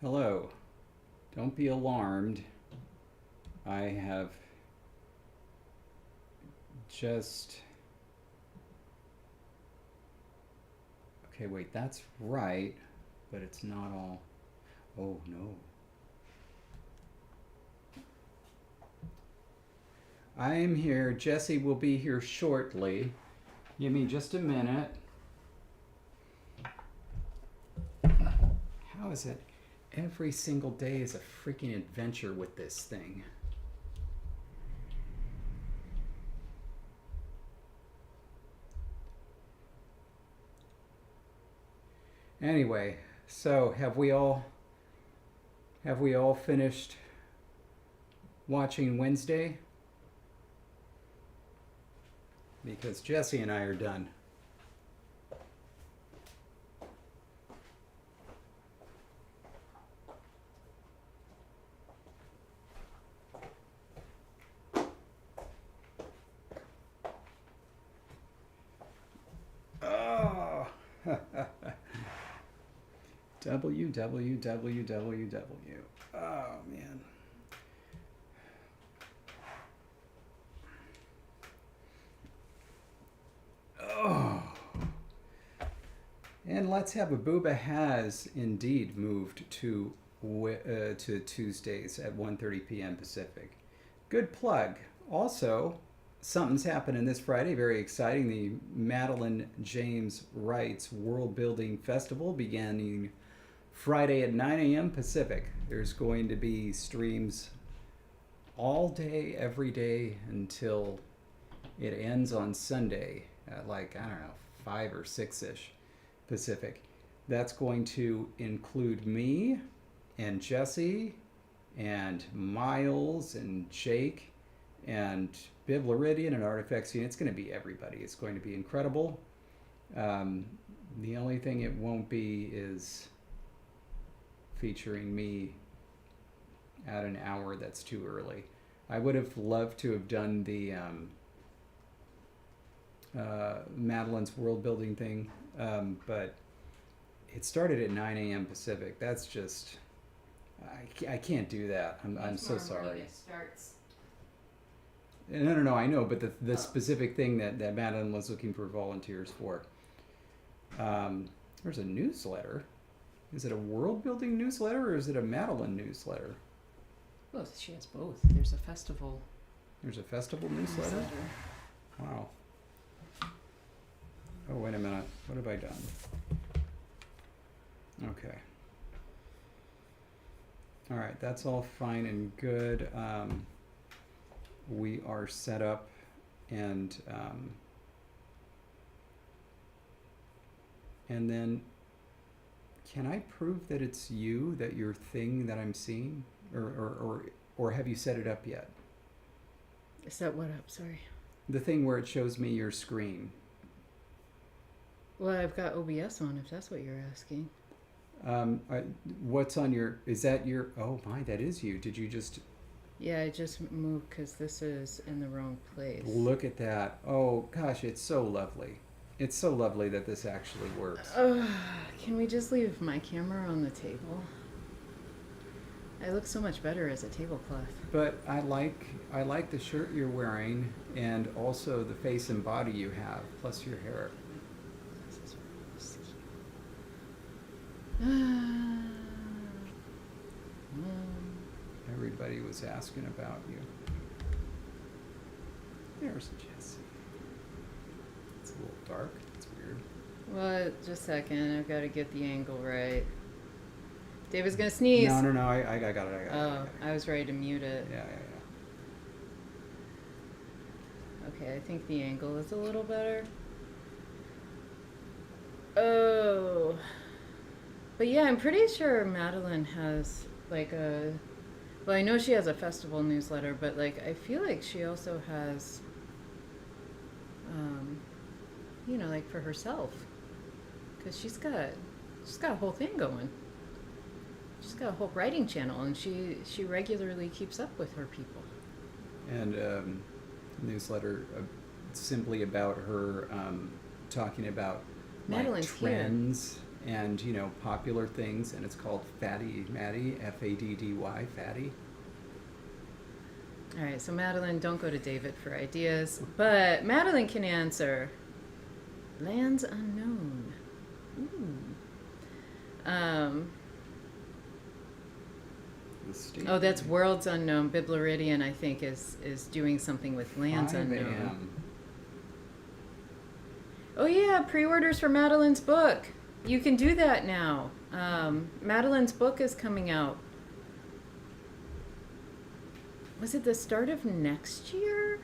Hello. Don't be alarmed. I have just. Okay, wait, that's right, but it's not all. Oh, no. I am here. Jesse will be here shortly. Give me just a minute. How is it? Every single day is a freaking adventure with this thing. Anyway, so have we all finished watching Wednesday? Because Jesse and I are done. Oh. www. Oh, man. Oh. And Let's Have a Booba has indeed moved to Tuesdays at 1:30 p.m. Pacific. Good plug. Also, something's happening this Friday, very exciting. The Madeline James Wright's World Building Festival beginning Friday at 9 a.m. Pacific. There's going to be streams all day, every day until it ends on Sunday at like, I don't know, 5 or 6-ish Pacific. That's going to include me and Jesse and Miles and Jake and Biblaridian and Artifacts Unit. It's going to be everybody. It's going to be incredible. The only thing it won't be is featuring me at an hour that's too early. I would have loved to have done the Madeline's world building thing, but it started at 9 a.m. Pacific. That's just, I can't do that. I'm so sorry. It starts. No, I know, but the specific thing that Madeline was looking for volunteers for. There's a newsletter. Is it a world building newsletter or is it a Madeline newsletter? Well, she has both. There's a festival. There's a festival newsletter? Wow. Oh, wait a minute. What have I done? Okay. All right, that's all fine and good. We are set up and then can I prove that it's you, that your thing that I'm seeing? Or have you set it up yet? Set what up? Sorry. The thing where it shows me your screen. Well, I've got OBS on, if that's what you're asking. What's on your, is that your, oh my, that is you. Did you just... Yeah, I just moved because this is in the wrong place. Look at that. Oh gosh, it's so lovely. It's so lovely that this actually works. Can we just leave my camera on the table? I look so much better as a tablecloth. But I like the shirt you're wearing and also the face and body you have, plus your hair. This is Everybody was asking about you. There's Jesse. It's a little dark. It's weird. Well, just a second. I've got to get the angle right. David's gonna sneeze. No. I got it. I was ready to mute it. Yeah. Okay, I think the angle is a little better. Oh. But yeah, I'm pretty sure Madeline has like a... Well, I know she has a festival newsletter, but like I feel like she also has, like for herself, because she's got a whole thing going. She's got a whole writing channel, and she regularly keeps up with her people. And newsletter simply about her talking about Madeline's like trends. and popular things, and it's called Fatty Maddie, Faddy, Fatty. All right, so Madeline, don't go to David for ideas, but Madeline can answer. Lands unknown. Ooh. Oh, that's Worlds Unknown. Bibloridian, I think, is doing something with Lands 5 Unknown. a.m. Oh yeah, pre-orders for Madeline's book. You can do that now. Madeline's book is coming out. Was it the start of next year?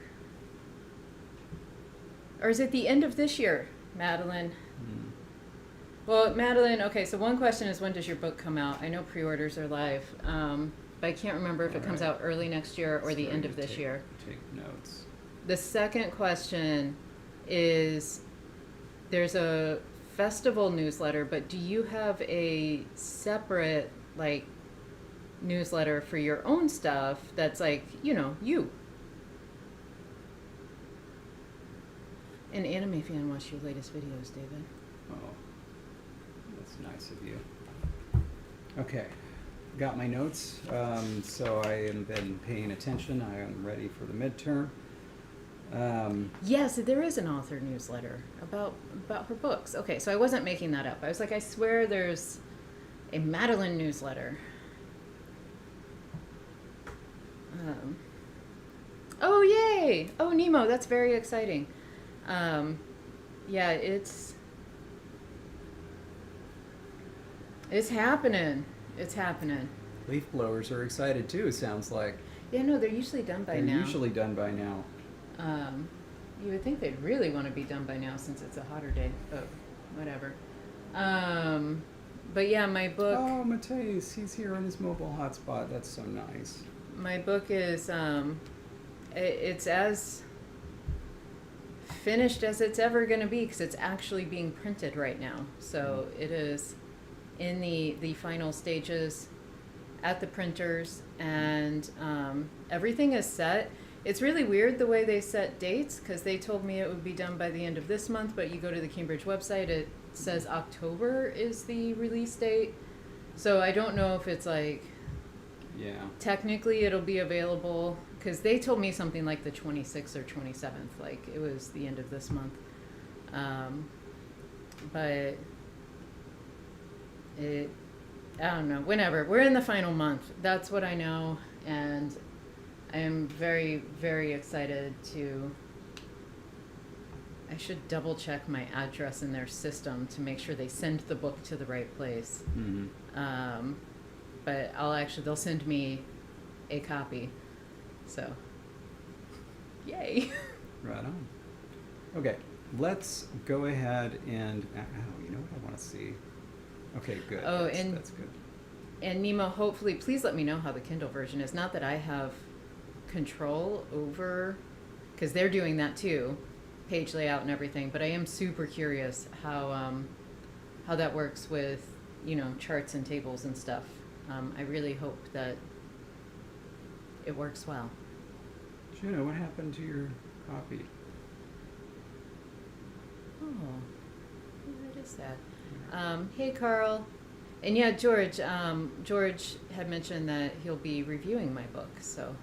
Or is it the end of this year, Madeline? Well, Madeline, okay, so one question is, when does your book come out? I know pre-orders are live, but I can't remember if it comes out early next year or the end of this year. Take notes. The second question is, there's a festival newsletter, but do you have a separate, like, newsletter for your own stuff that's like, you? An anime fan watched your latest videos, David. Oh, that's nice of you. Okay, got my notes. So I have been paying attention. I am ready for the midterm. Yes, there is an author newsletter about her books. Okay, so I wasn't making that up. I was like, I swear there's a Madeline newsletter. Oh, yay! Oh, Nemo, that's very exciting. Yeah, it's happening. It's happening. Leaf blowers are excited too, sounds like. Yeah, no, they're usually done by now. They're usually done by now. You would think they'd really want to be done by now since it's a hotter day, but whatever. But yeah, my book... Oh, Mateus, he's here on his mobile hotspot. That's so nice. My book is, it's as finished as it's ever going to be, because it's actually being printed right now. So it is in the final stages at the printers, and everything is set. It's really weird the way they set dates, because they told me it would be done by the end of this month, but you go to the Cambridge website, it says October is the release date. So I don't know if it's like, yeah, technically it'll be available, because they told me something like the 26th or 27th, like it was the end of this month. But I don't know, whenever. We're in the final month. That's what I know, and I am very, very excited to... I should double check my address in their system to make sure they send the book to the right place. Mm-hmm. But they'll send me a copy. So, yay. Right on. Okay, let's go ahead and... Oh, you know what I want to see? Okay, good. Oh, that's good. And Nemo, hopefully, please let me know how the Kindle version is. Not that I have control over, because they're doing that too, page layout and everything, but I am super curious how that works with, charts and tables and stuff. I really hope that it works well. Juno, what happened to your copy? Oh, that is sad. Hey, Carl. And yeah, George had mentioned that he'll be reviewing my book, so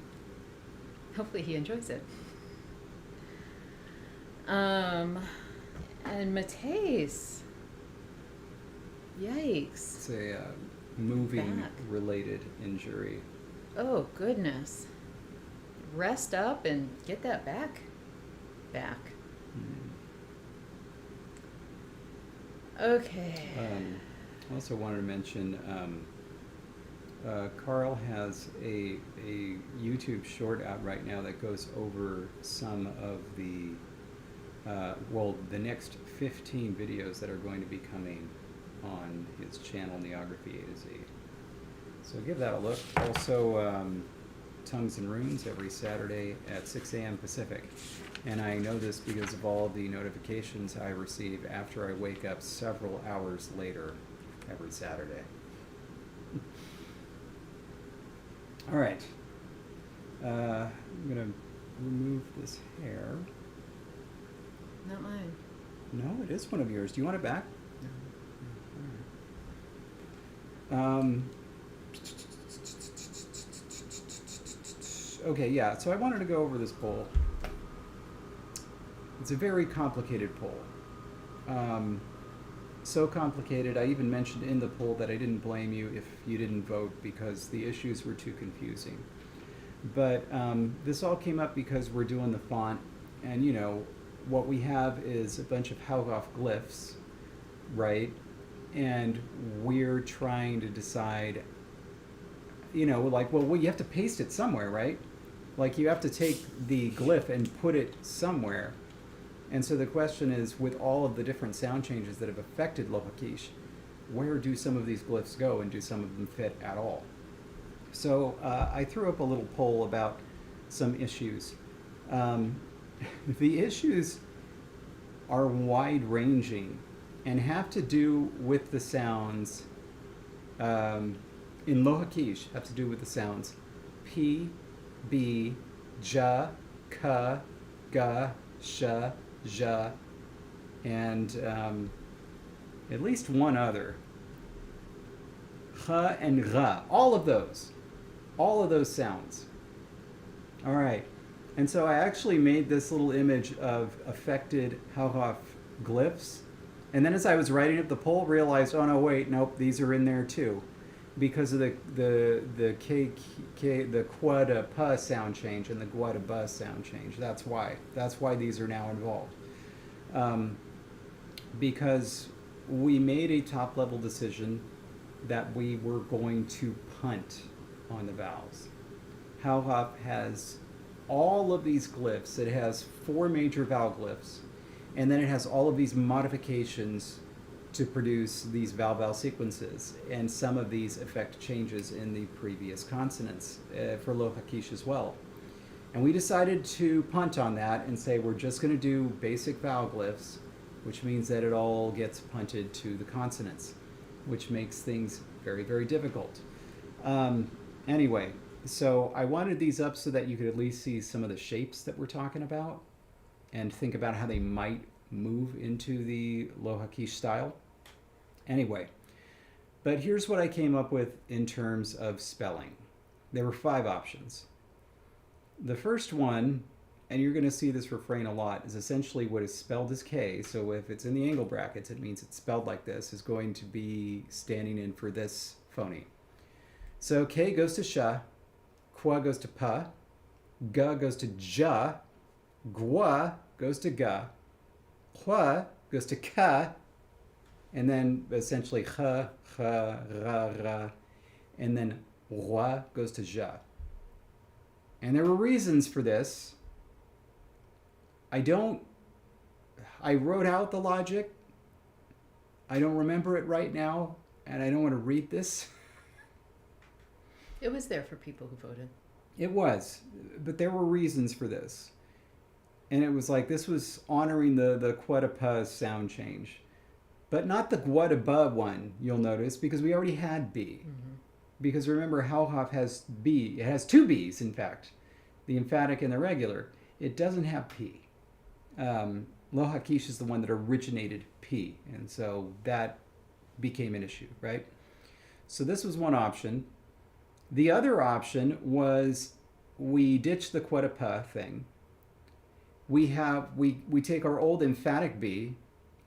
hopefully he enjoys it. And Mateus. Yikes. It's a moving-related injury. Oh, goodness. Rest up and get that back. Okay. I also wanted to mention Carl has a YouTube short out right now that goes over some of the next 15 videos that are going to be coming on his channel, Neography A to Z. So give that a look. Also, Tongues and Runes every Saturday at 6 a.m. Pacific. And I know this because of all the notifications I receive after I wake up several hours later every Saturday. All right. I'm going to remove this hair. Not mine. No, it is one of yours. Do you want it back? No. All right. Um, okay, yeah. So I wanted to go over this poll. It's a very complicated poll. Um, so complicated, I even mentioned in the poll that I didn't blame you if you didn't vote because the issues were too confusing. But this all came up because we're doing the font, and what we have is a bunch of Haugoff glyphs, right? And we're trying to decide, like, well, you have to paste it somewhere, right? Like, you have to take the glyph and put it somewhere. And so the question is, with all of the different sound changes that have affected Lohakish, where do some of these glyphs go, and do some of them fit at all? So I threw up a little poll about some issues. Um, the issues are wide-ranging and have to do with the sounds. In Lohakish, have to do with the sounds P, B, Ja, Ka, Ga, Sha, Ja, and at least one other. Ha and Ra. All of those sounds. All right. And so I actually made this little image of affected Hauhoff glyphs. And then as I was writing up the poll, realized, oh no, wait, nope, these are in there too, because of the kwa to pa sound change and the gwa to ba sound change. That's why these are now involved. Because we made a top level decision that we were going to punt on the vowels. Hauhoff has all of these glyphs. It has 4 major vowel glyphs, and then it has all of these modifications to produce these vowel sequences, and some of these affect changes in the previous consonants for Lohakish as well. And we decided to punt on that and say we're just going to do basic vowel glyphs, which means that it all gets punted to the consonants, which makes things very, very difficult. Anyway, so I wanted these up so that you could at least see some of the shapes that we're talking about and think about how they might move into the Lohakish style. Anyway, but here's what I came up with in terms of spelling. There were 5 options. The first one, and you're going to see this refrain a lot, is essentially what is spelled as K. So if it's in the angle brackets, it means it's spelled like this, is going to be standing in for this phony. So K goes to Sha, Kwa goes to Pa, Ga goes to Ja, Gwa goes to Ga, Hua goes to Ka, and then essentially Cha, Cha, Ra, Ra, and then Roi goes to Ja. And there were reasons for this. I wrote out the logic. I don't remember it right now, and I don't want to read this. It was there for people who voted. It was, but there were reasons for this. And it was like, this was honoring the Quadapa sound change. But not the Guadaba one, you'll notice, because we already had B. Mm-hmm. Because remember, Hauhoff has B. It has 2 B's, in fact. The emphatic and the regular. It doesn't have P. Lohakish is the one that originated P. And so that became an issue, right? So this was one option. The other option was we ditch the Quadapa thing. We take our old emphatic B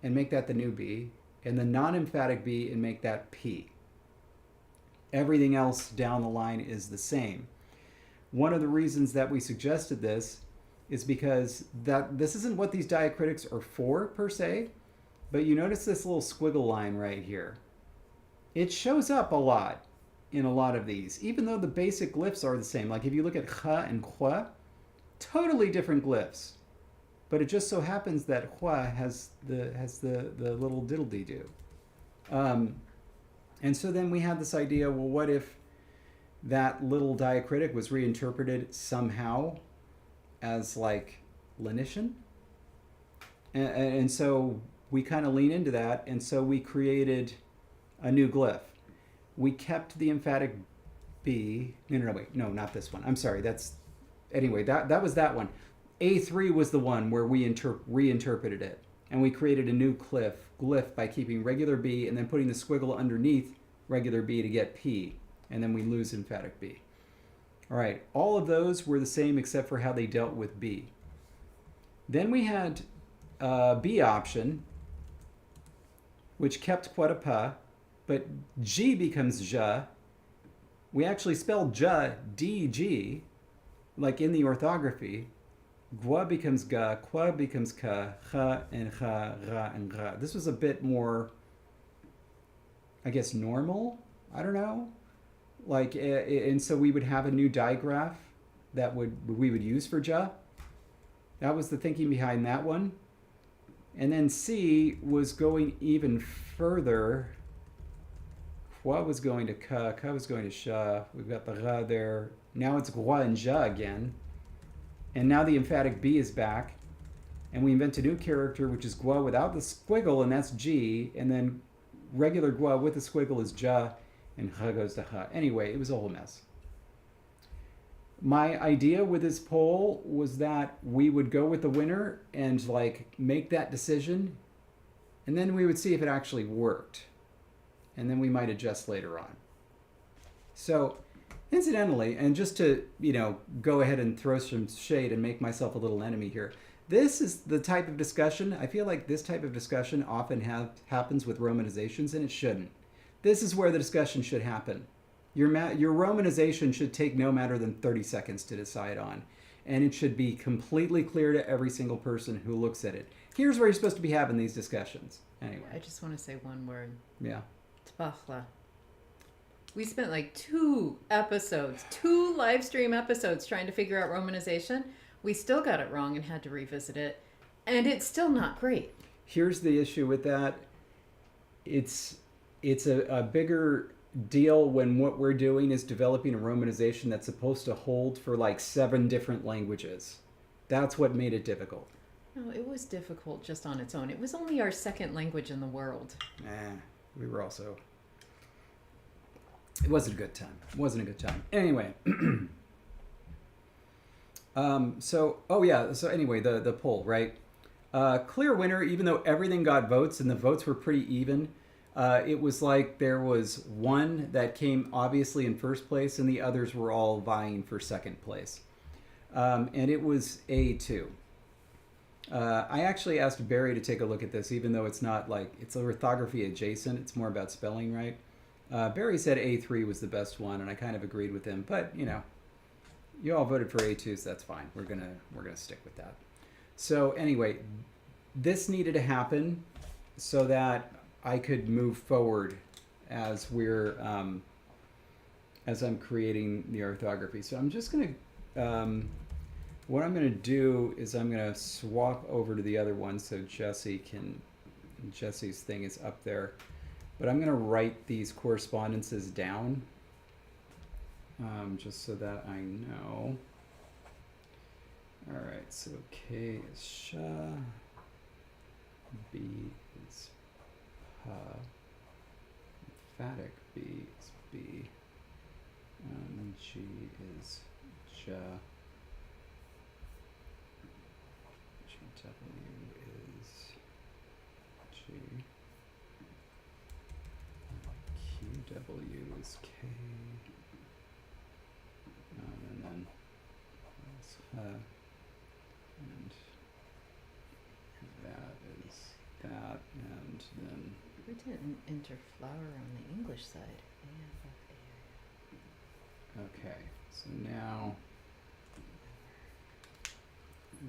and make that the new B, and the non-emphatic B and make that P. Everything else down the line is the same. One of the reasons that we suggested this is because that this isn't what these diacritics are for per se, but you notice this little squiggle line right here. It shows up a lot in a lot of these, even though the basic glyphs are the same. Like if you look at Cha and Kwa, totally different glyphs. But it just so happens that Hua has the little diddle-dee-doo. And so then we had this idea, well, what if that little diacritic was reinterpreted somehow as like lenition? And so we kind of lean into that, and so we created a new glyph. We kept the emphatic B. No, not this one. I'm sorry. Anyway, that was that one. A3 was the one where we reinterpreted it, and we created a new glyph by keeping regular B and then putting the squiggle underneath regular B to get P, and then we lose emphatic B. All right, all of those were the same except for how they dealt with B. Then we had B option, which kept pas de pas, but G becomes ja. We actually spelled ja, D-G, like in the orthography. Gua becomes ga, qua becomes ka, cha and cha, ra and ra. This was a bit more, I guess, normal. I don't know. Like, and so we would have a new digraph that we would use for ja. That was the thinking behind that one. And then C was going even further. Qua was going to ka was going to sha. We've got the ra there. Now it's gua and ja again. And now the emphatic B is back. And we invent a new character, which is gua without the squiggle, and that's G. And then regular gua with the squiggle is ja, and ha goes to ha. Anyway, it was a whole mess. My idea with this poll was that we would go with the winner and like make that decision, and then we would see if it actually worked. And then we might adjust later on. So, incidentally, and just to, go ahead and throw some shade and make myself a little enemy here, this is the type of discussion, I feel like this type of discussion often happens with romanizations, and it shouldn't. This is where the discussion should happen. Your romanization should take no matter than 30 seconds to decide on. And it should be completely clear to every single person who looks at it. Here's where you're supposed to be having these discussions. Anyway. I just want to say one word. Yeah. Tbachla. We spent like 2 live stream episodes trying to figure out romanization. We still got it wrong and had to revisit it. And it's still not great. Here's the issue with that. It's a bigger deal when what we're doing is developing a romanization that's supposed to hold for like 7 different languages. That's what made it difficult. No, it was difficult just on its own. It was only our 2nd language in the world. We were also... It wasn't a good time. Anyway. So anyway, the poll, right? Clear winner, even though everything got votes and the votes were pretty even. It was like there was one that came obviously in first place and the others were all vying for second place. And it was A2. I actually asked Barry to take a look at this, even though it's not like, it's orthography adjacent. It's more about spelling, right? Barry said A3 was the best one, and I kind of agreed with him. But, you all voted for A2, so that's fine. We're gonna stick with that. So anyway, this needed to happen so that I could move forward as as I'm creating the orthography. So I'm just gonna, what I'm gonna do is I'm gonna swap over to the other one so Jesse's thing is up there. But I'm gonna write these correspondences down, just so that I know. All right, so K is sha, B is pa, emphatic B is B, G is ja, GW is G, QW is K, and then that's and that is that, and then... We didn't enter flower on the English side. Okay, so now...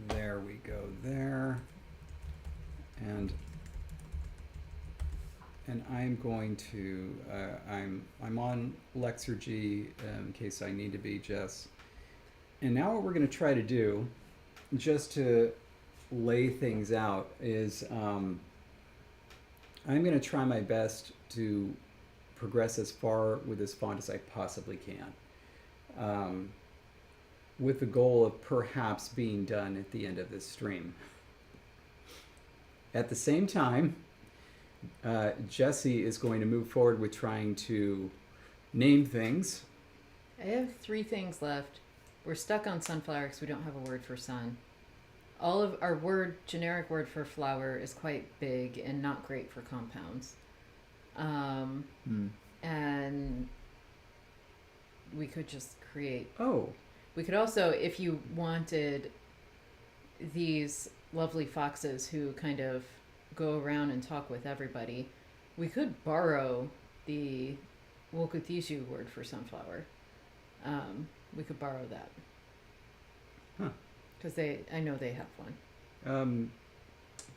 There we go there. And I'm going to, I'm on Lexergy in case I need to be, Jess. And now what we're going to try to do, just to lay things out, is I'm going to try my best to progress as far with this font as I possibly can, with the goal of perhaps being done at the end of this stream. At the same time, Jesse is going to move forward with trying to name things. I have 3 things left. We're stuck on sunflower because we don't have a word for sun. All of our generic word for flower is quite big and not great for compounds. and we could just create. Oh, We could also, if you wanted these lovely foxes who kind of go around and talk with everybody, we could borrow the Wokutishu word for sunflower. We could borrow that. Huh. Because I know they have one.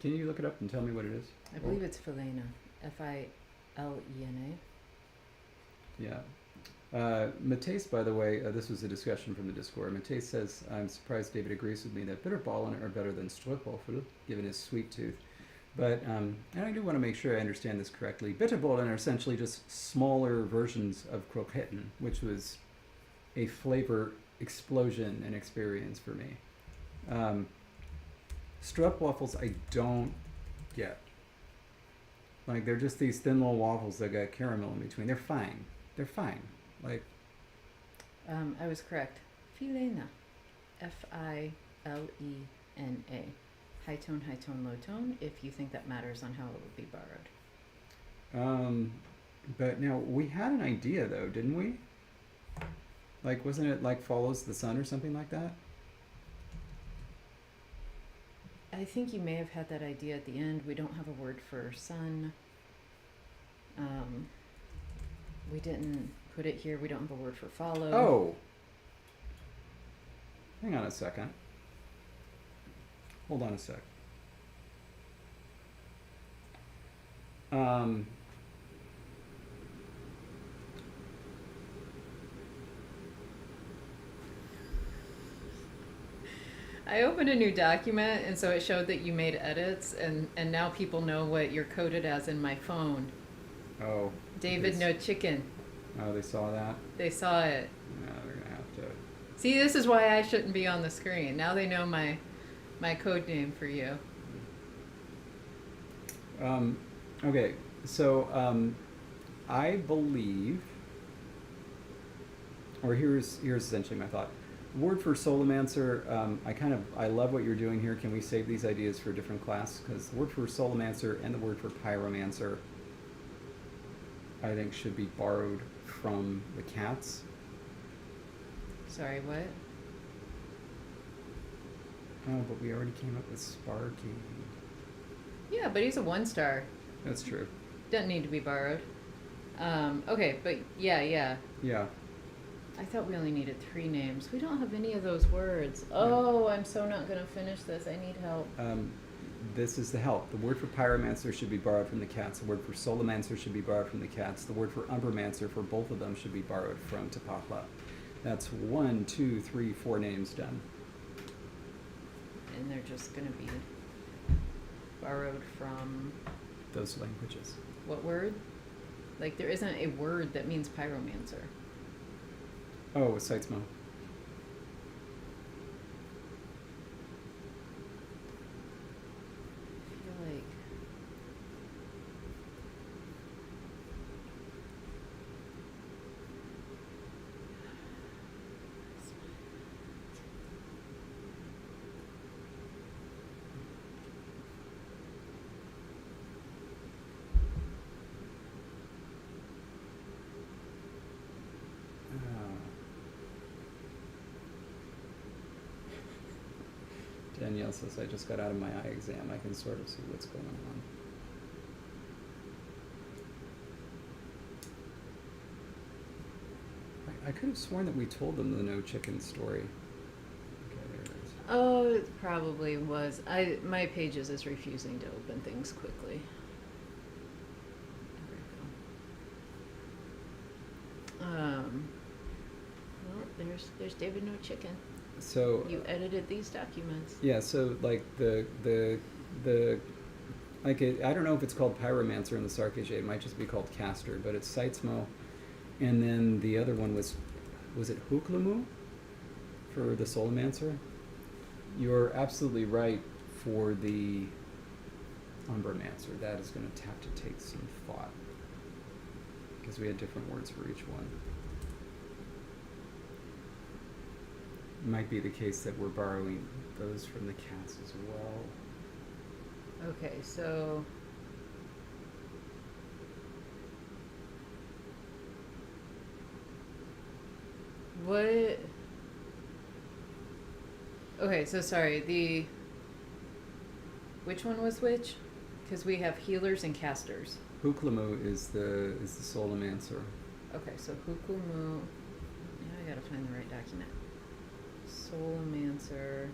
Can you look it up and tell me what it is? I believe it's Filena. Filena. Yeah. Mateus, by the way, this was a discussion from the Discord. Mateus says, I'm surprised David agrees with me that bitterballen are better than stroopwafel, given his sweet tooth. But, and I do want to make sure I understand this correctly. Bitterballen are essentially just smaller versions of kroketten, which was a flavor explosion and experience for me. Stroopwafels I don't get. Like, they're just these thin little waffles that got caramel in between. They're fine. They're fine. Like, I was correct. Filena. Filena. High tone, low tone, if you think that matters on how it would be borrowed. But now, we had an idea, though, didn't we? Like, wasn't it, like, follows the sun or something like that? I think you may have had that idea at the end. We don't have a word for sun. We didn't put it here. We don't have a word for follow. Oh! Hang on a second. Hold on a sec. I opened a new document, and so it showed that you made edits, and now people know what you're coded as in my phone. Oh. David No Chicken. Oh, they saw that? They saw it. Yeah, they're gonna have to. See, this is why I shouldn't be on the screen. Now they know my code name for you. Okay, so I believe, or here's essentially my thought. Word for Solomancer, I love what you're doing here. Can we save these ideas for a different class? Because the word for Solomancer and the word for Pyromancer, I think, should be borrowed from the cats. Sorry, what? Oh, but we already came up with Sparky. Yeah, but he's a 1-star. That's true. Doesn't need to be borrowed. Okay, but yeah. Yeah. I thought we only needed 3 names. We don't have any of those words. Oh, I'm so not going to finish this. I need help. This is the help. The word for Pyromancer should be borrowed from the cats. The word for Solomancer should be borrowed from the cats. The word for Umbermancer for both of them should be borrowed from Tapahla. That's 1, 2, 3, 4 names done. And they're just going to be borrowed from Those languages. what word? Like, there isn't a word that means pyromancer. Oh, Seitzmo. I feel like Danielle says, I just got out of my eye exam. I can sort of see what's going on. I could have sworn that we told them the no chicken story. Okay, there it is. Oh, it probably was. My Pages is refusing to open things quickly. There we go. Well, there's David No Chicken. So You edited these documents. yeah, so like the like I don't know if it's called Pyromancer in the Sarkisier. It might just be called Caster, but it's Seitzmo, and then the other one was it Huklamu for the Solomancer? You're absolutely right for the Umbermancer. That is going to have to take some thought because we had different words for each one. It might be the case that we're borrowing those from the cats as well. Okay, so What? Okay, so sorry. Which one was which? Because we have healers and casters. Huklamu is the Solomancer. Okay, so Hukumu. Now I gotta find the right document. Solomancer.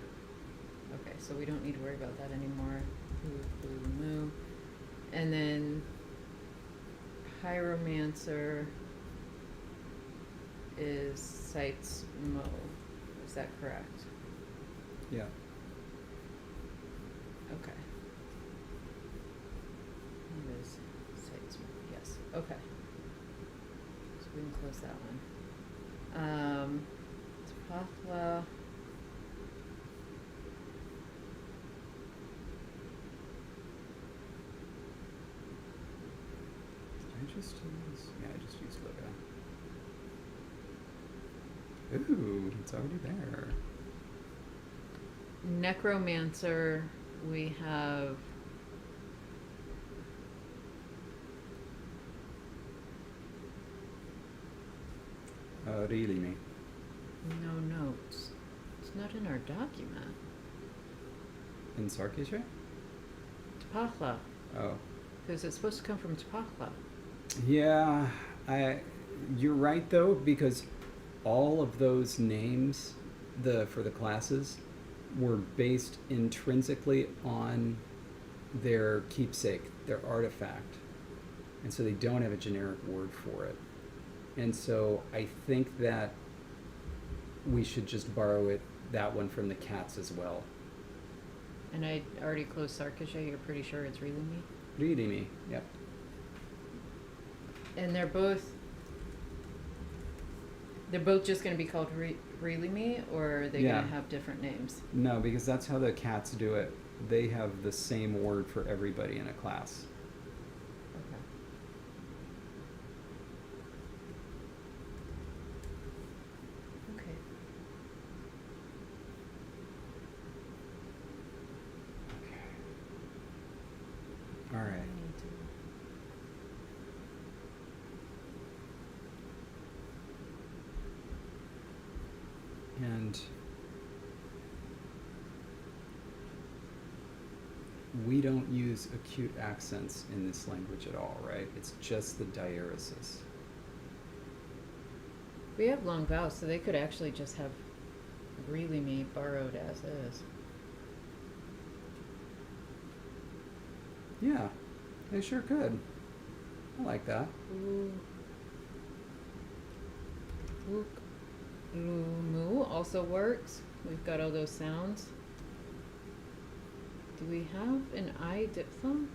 Okay, so we don't need to worry about that anymore. Hukumu. And then Pyromancer is Sites Mo. Is that correct? Yeah. Okay. It is Sites Mo. Yes. Okay. So we can close that one. Tapahla. Did I just use? Yeah, I just used logo. Ooh, it's already there. Necromancer, we have Really me. no notes. It's not in our document. In Sarkisha? Tapahla, Oh. because it's supposed to come from Tapahla. Yeah, you're right though, because all of those names for the classes were based intrinsically on their keepsake, their artifact. And so they don't have a generic word for it. And so I think that we should just borrow that one from the cats as well. And I already closed Sarkisha, you're pretty sure it's really me? Really me, yep. And they're both just going to be called really me, or are they Yeah. going to have different names? No, because that's how the cats do it. They have the same word for everybody in a class. Okay. Okay. All right. I need to- And we don't use acute accents in this language at all, right? It's just the diaeresis. We have long vowels, so they could actually just have really me borrowed as is. Yeah, they sure could. I like that. Moo also works. We've got all those sounds. Do we have an I diphthong?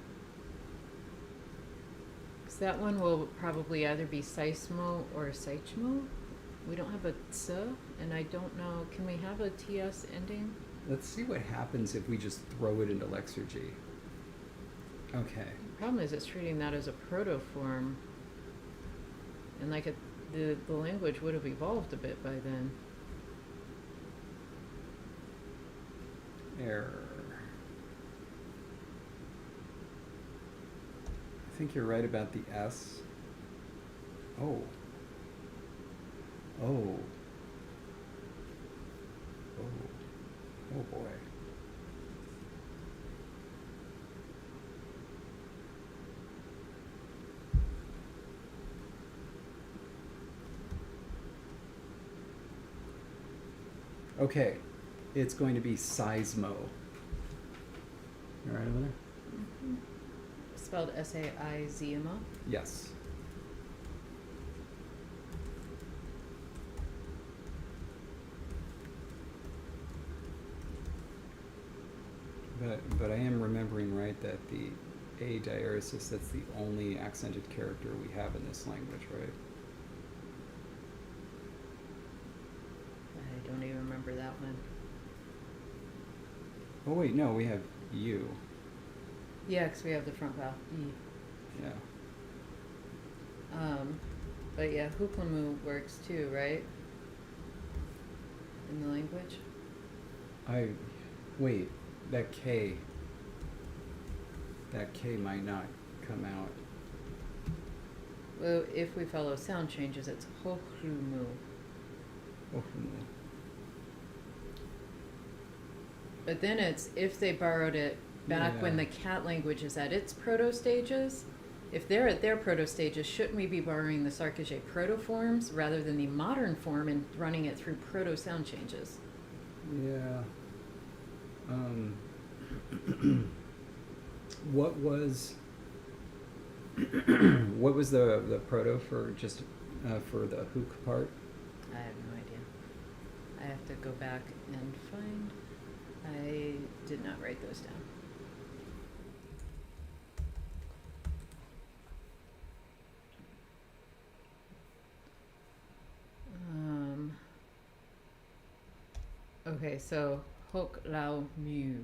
Because that one will probably either be seismo or seichmo. We don't have a ts, and I don't know. Can we have a ts ending? Let's see what happens if we just throw it into Lexergy. Okay. The problem is it's treating that as a protoform. And like the language would have evolved a bit by then. Error. I think you're right about the S. Oh. Oh. Oh. Oh boy. Okay. It's going to be seismo. You all right over there? Mm-hmm. Spelled S-A-I-Z-M-O. Yes. But I am remembering right that the A diaeresis, that's the only accented character we have in this language, right? I don't even remember that one. Oh wait, no, we have U. Yeah, because we have the front vowel. E. Yeah. But yeah, hooklamu works too, right? In the language? Wait, that K might not come out. Well, if we follow sound changes, it's hoklumu. Hochmu. But then it's if they borrowed it back when the cat language is at its proto stages. If they're at their proto stages, shouldn't we be borrowing the Sarkisian proto-forms rather than the modern form and running it through proto-sound changes? Yeah. What was what was the proto for just for the hook part? I have no idea. I have to go back and find. I did not write those down. Okay, so Hok Lao Mu.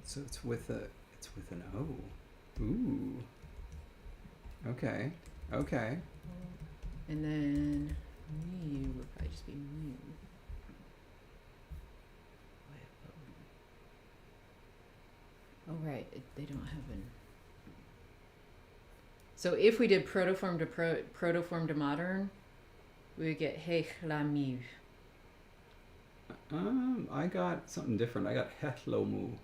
So it's with an O. Ooh. Okay. Okay. And then Mu would probably just be Mu. Oh right, they don't have an. So if we did protoform to protoform to modern, we would get Hech La Mu. I got something different. I got Hetlomu.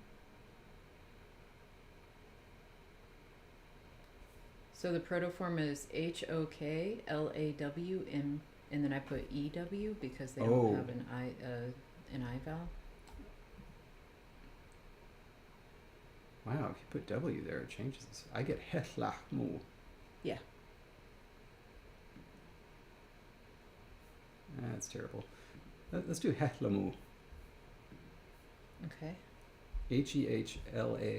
So the protoform is HOKLAW and then I put EW because they don't have an I vowel. Wow, if you put W there, it changes. I get Hetlahmu. Yeah. That's terrible. Let's do Hetlamu. Okay. Hehlomu.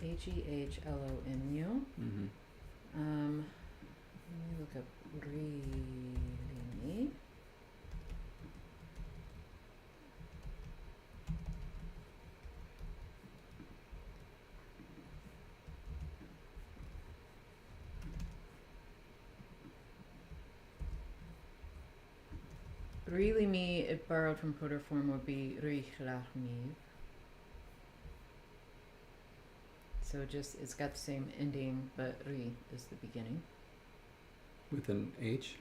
HEHLOMU. Mm-hmm. Let me look up Rilimi. Really me, if borrowed from protoform, would be Richlachmi. So it's got the same ending, but Ri is the beginning. With an H?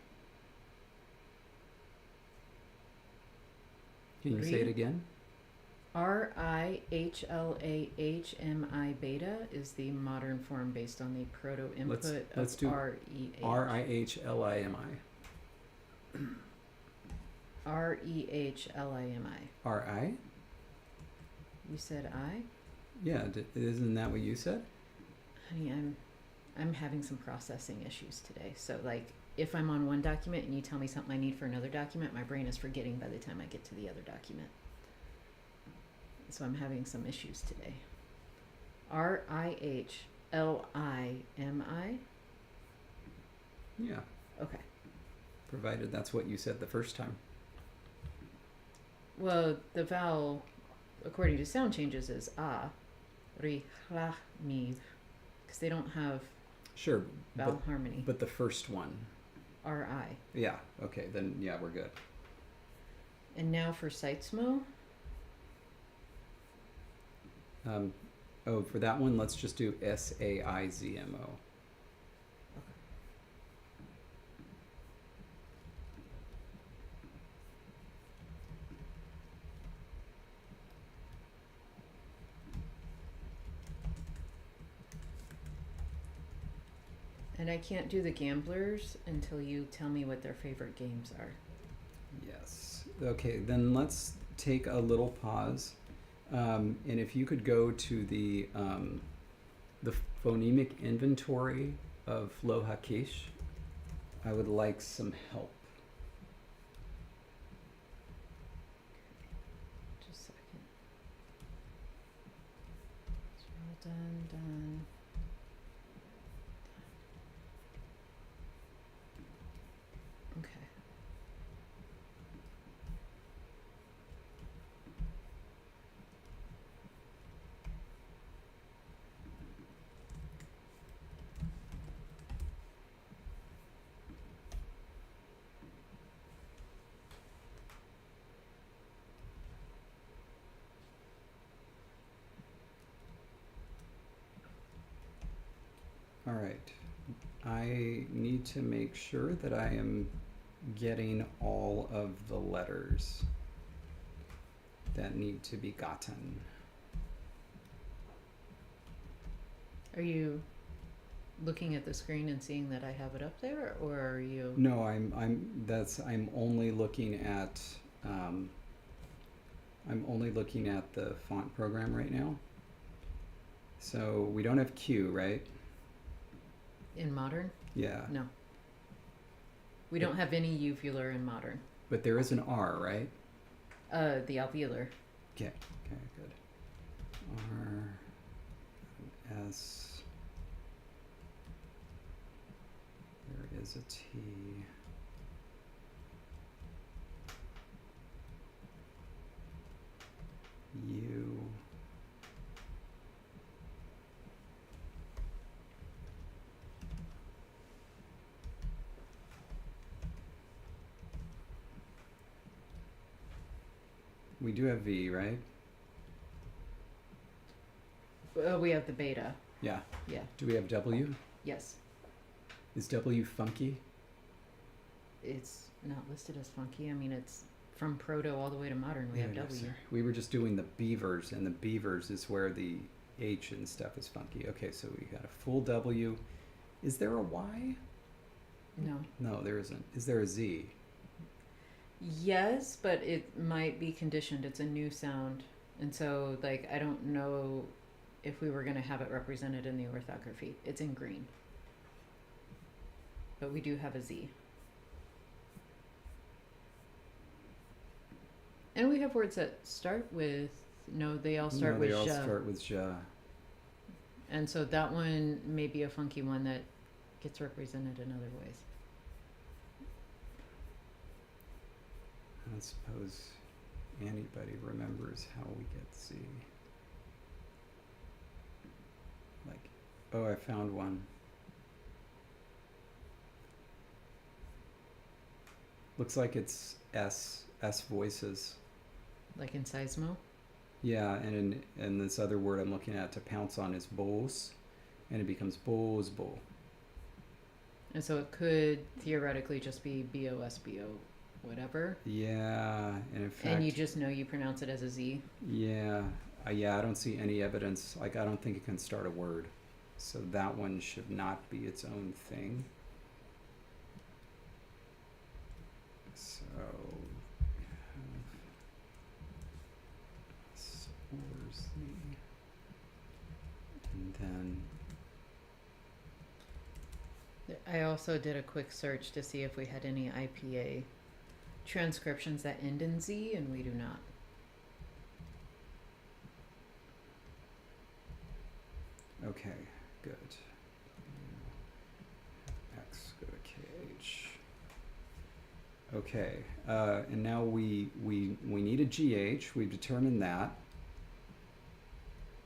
Can you say it again? RIHLAHMI beta is the modern form based on the proto input let's of do REH. RIHLIMI. REHLIMI. RI? You said I? Yeah, isn't that what you said? Honey, I'm having some processing issues today. So like if I'm on one document and you tell me something I need for another document, my brain is forgetting by the time I get to the other document. So I'm having some issues today. RIHLIMI? Yeah. Okay. Provided that's what you said the first time. Well, the vowel, according to sound changes, is ah, ri, hla, mi, because they don't have Sure. vowel harmony. But the first one. RI. Yeah. Okay. Then yeah, we're good. And now for Seitzmo. For that one, let's just do SAIZMO. And I can't do the gamblers until you tell me what their favorite games are. Yes. Okay, then let's take a little pause. And if you could go to the phonemic inventory of Lo Hakish, I would like some help. Just a second. So done. Okay. All right. I need to make sure that I am getting all of the letters that need to be gotten. Are you looking at the screen and seeing that I have it up there, or are you? No, I'm only looking at the font program right now. So we don't have Q, right? In modern? Yeah. No. We don't have any uvular in modern. But there is an R, right? The alveolar. Okay, good. R, S. There is a T. U. We do have V, right? We have the beta. Yeah. Yeah. Do we have W? Yes. Is W funky? It's not listed as funky. I mean, it's from proto all the way to modern. We have Yeah, W. sorry. We were just doing the beavers, and the beavers is where the H and stuff is funky. Okay, so we got a full W. Is there a Y? No. No, there isn't. Is there a Z? Yes, but it might be conditioned. It's a new sound. And so, like, I don't know if we were going to have it represented in the orthography. It's in green. But we do have a Z. And we have words that start with, no, they all start with they all ja. start with ja. And so that one may be a funky one that gets represented in other ways. I don't suppose anybody remembers how we get Z. Like, oh, I found one. Looks like it's S voices. Like in Seismo? Yeah, and in this other word I'm looking at to pounce on is bos, and it becomes bos bo. And so it could theoretically just be B-O-S-B-O, whatever. Yeah, and in fact... And you just know you pronounce it as a Z. Yeah, I don't see any evidence. Like, I don't think it can start a word. So that one should not be its own thing. So... And then... I also did a quick search to see if we had any IPA transcriptions that end in Z, and we do not. Okay, good. X, go to KH. Okay, and now we need a GH. We've determined that.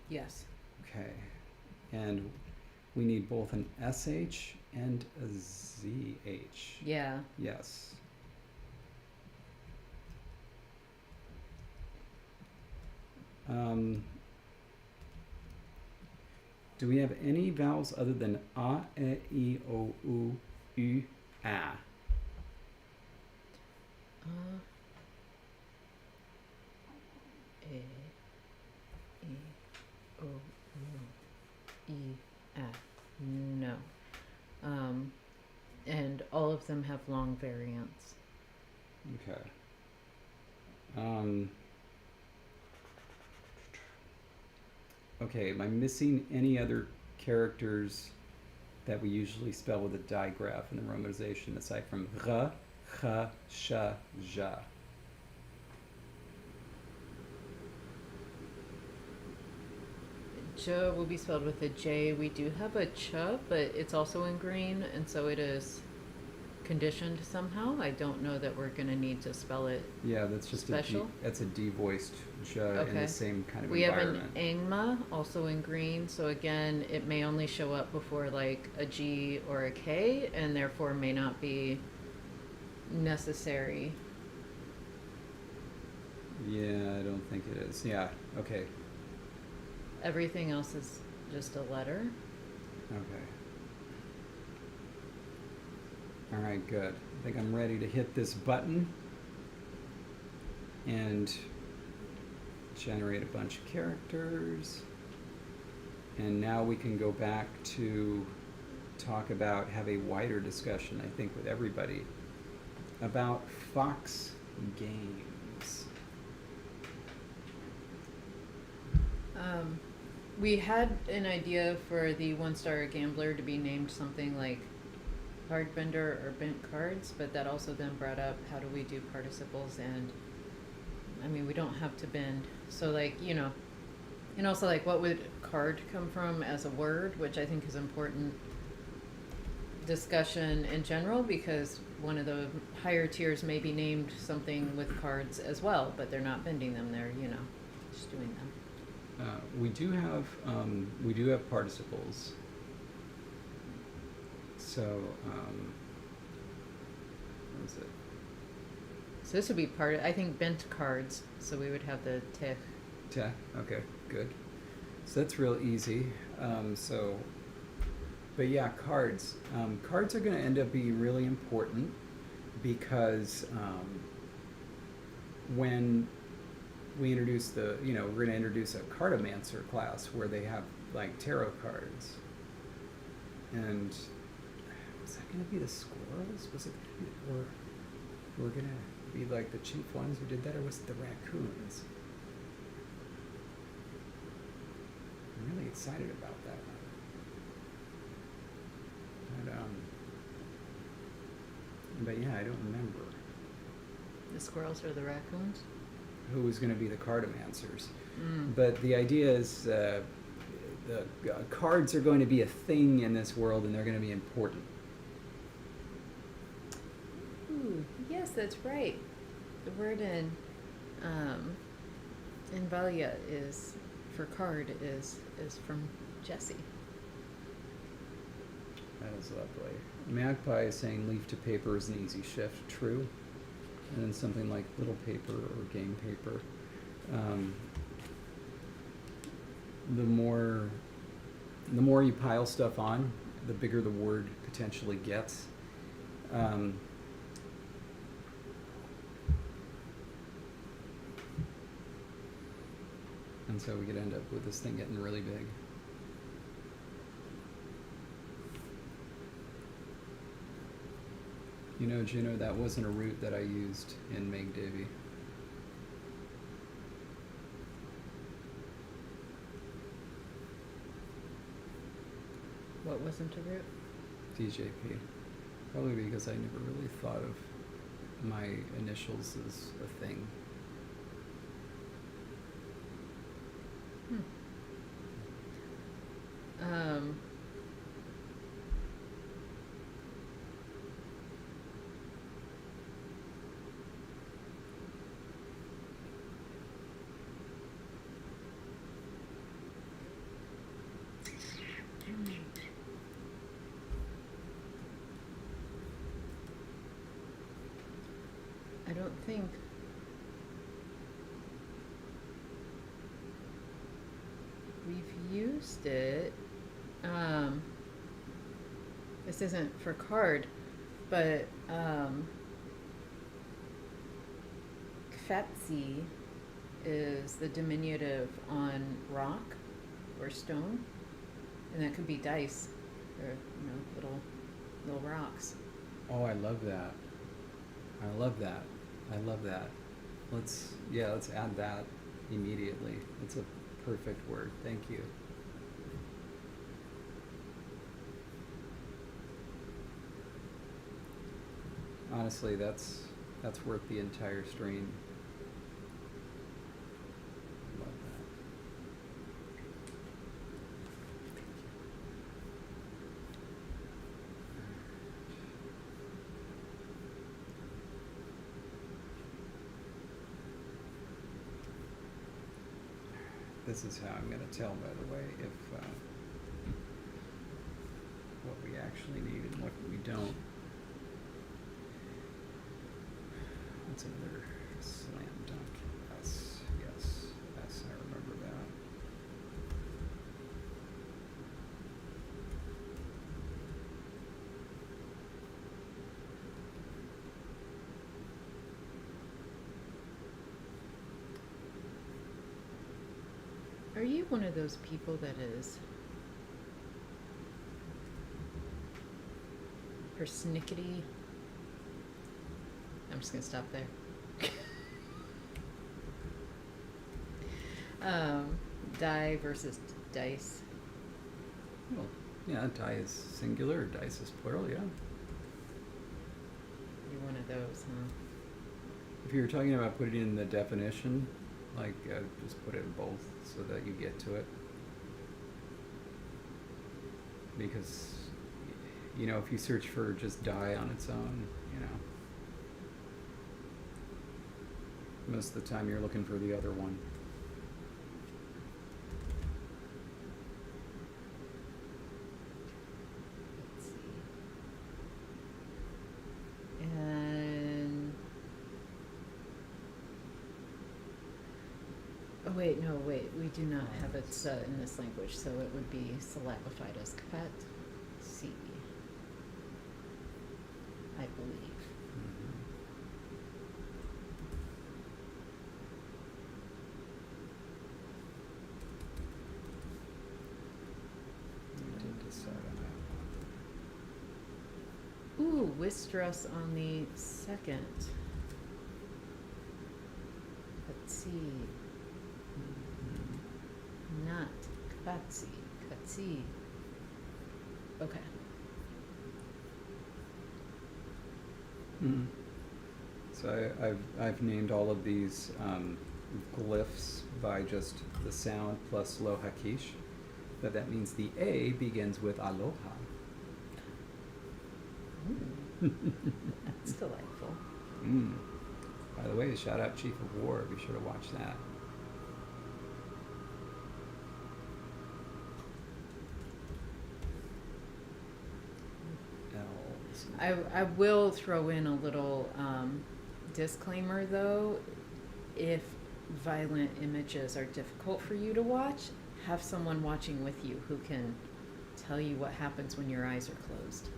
Yes. Okay, and we need both an SH and a ZH. Yeah. Yes. Do we have any vowels other than A, E, I, O, U, Ü, A? E, E, O, U, E, A. No. And all of them have long variants. Okay. Okay, am I missing any other characters that we usually spell with a digraph in the romanization aside from R, Ch, Sh, Ja? J will be spelled with a J. We do have a ch, but it's also in green, and so it is conditioned somehow. I don't know that we're going to need to spell it. Yeah, that's just special. That's a devoiced ja in Okay. the same kind of We have environment. an angma, also in green, so again, it may only show up before like a G or a K, and therefore may not be necessary. Yeah, I don't think it is. Yeah, okay. Everything else is just a letter. Okay. All right, good. I think I'm ready to hit this button and generate a bunch of characters. And now we can go back to talk about, have a wider discussion, I think, with everybody about Fox Games. We had an idea for the one-star gambler to be named something like card bender or bent cards, but that also then brought up, how do we do participles? And I mean, we don't have to bend, so like, you know, and also like, what would card come from as a word, which I think is important discussion in general, because one of the higher tiers may be named something with cards as well, but they're not bending them, they're, you know, just doing them. We do have participles. So, what is it? So this would be part of, I think, bent cards, so we would have the tech. Yeah, okay, good. So that's real easy. But yeah, cards. Cards are going to end up being really important because when we introduce we're going to introduce a cartomancer class where they have like tarot cards. And was that going to be the squirrels? Was it going to be, or we're going to be like the chief ones who did that, or was it the raccoons? I'm really excited about that. But yeah, I don't remember The squirrels or the raccoons? who was going to be the cartomancers. Mm. But the idea is the cards are going to be a thing in this world, and they're going to be important. Ooh, yes, that's right. The word in Valia is, for card, is from Jesse. That is lovely. Magpie is saying leaf to paper is an easy shift. True. And then something like little paper or game paper. The more you pile stuff on, the bigger the word potentially gets. And so we could end up with this thing getting really big. You know, Juno, that wasn't a route that I used in Meg Davy. What wasn't a root? DJP. Probably because I never really thought of my initials as a thing. I don't think we've used it. This isn't for card, but Kfatsi is the diminutive on rock or stone, and that could be dice or, you know, little rocks. Oh, I love that. I love that. I love that. Let's add that immediately. It's a perfect word. Thank you. Honestly, that's worth the entire stream. Love that. This is how I'm going to tell, by the way, if what we actually need and what we don't. What's another slam dunk? S. Yes. S. I remember that. Are you one of those people that is persnickety? I'm just gonna stop there. Die versus dice. Well, yeah, die is singular, dice is plural, yeah. You're one of those, huh? If you were talking about putting in the definition, like just put it in both so that you get to it. Because, you know, if you search for just die on its own, you know, most of the time you're looking for the other one. Let's see. And oh wait, no, wait. We do not have it in this language, so it would be syllabified as kvat si, I believe. I did decide on that one. Ooh, Wistros on the second. Let's see. Not Kvatsi. Katsi. Okay. Mm. So I've named all of these glyphs by just the sound plus lo hakish, but that means the A begins with aloha. That's delightful. Mm. By the way, shout out Chief of War. Be sure to watch that. I will throw in a little disclaimer though. If violent images are difficult for you to watch, have someone watching with you who can tell you what happens when your eyes are closed.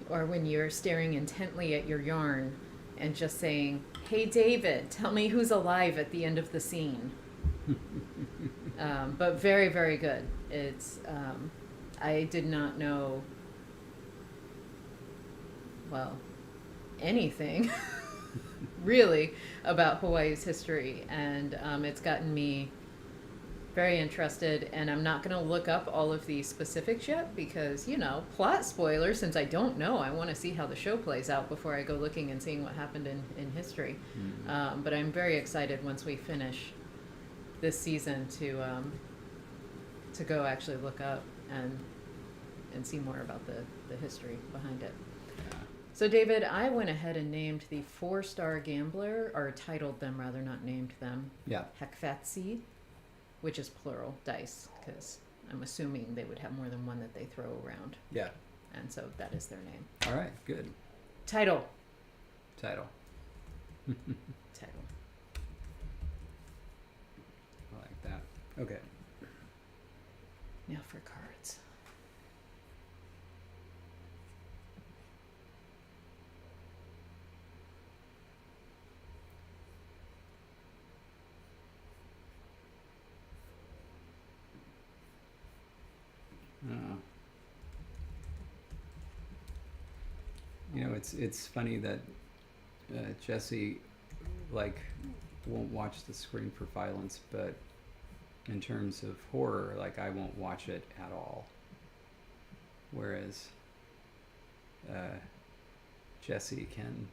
Or when you're staring intently at your yarn and just saying, "Hey David, tell me who's alive at the end of the scene." But very, very good. It's I did not know, well, anything really about Hawaii's history, and it's gotten me very interested. And I'm not going to look up all of the specifics yet because, you know, plot spoilers. Since I don't know, I want to see how the show plays out before I go looking and seeing what happened in history. Mm. But I'm very excited once we finish this season to go actually look up and see more about the history behind it. Yeah. So David, I went ahead and named the 4-star gambler, or titled them rather, not named them. Yeah. Hekfatsi, which is plural, dice, because I'm assuming they would have more than one that they throw around. Yeah. And so that is their name. All right. Good. Title. Title. Title. I like that. Okay. Now for cards. You know, it's funny that Jesse like won't watch the screen for violence, but in terms of horror, like I won't watch it at all. Whereas Jesse can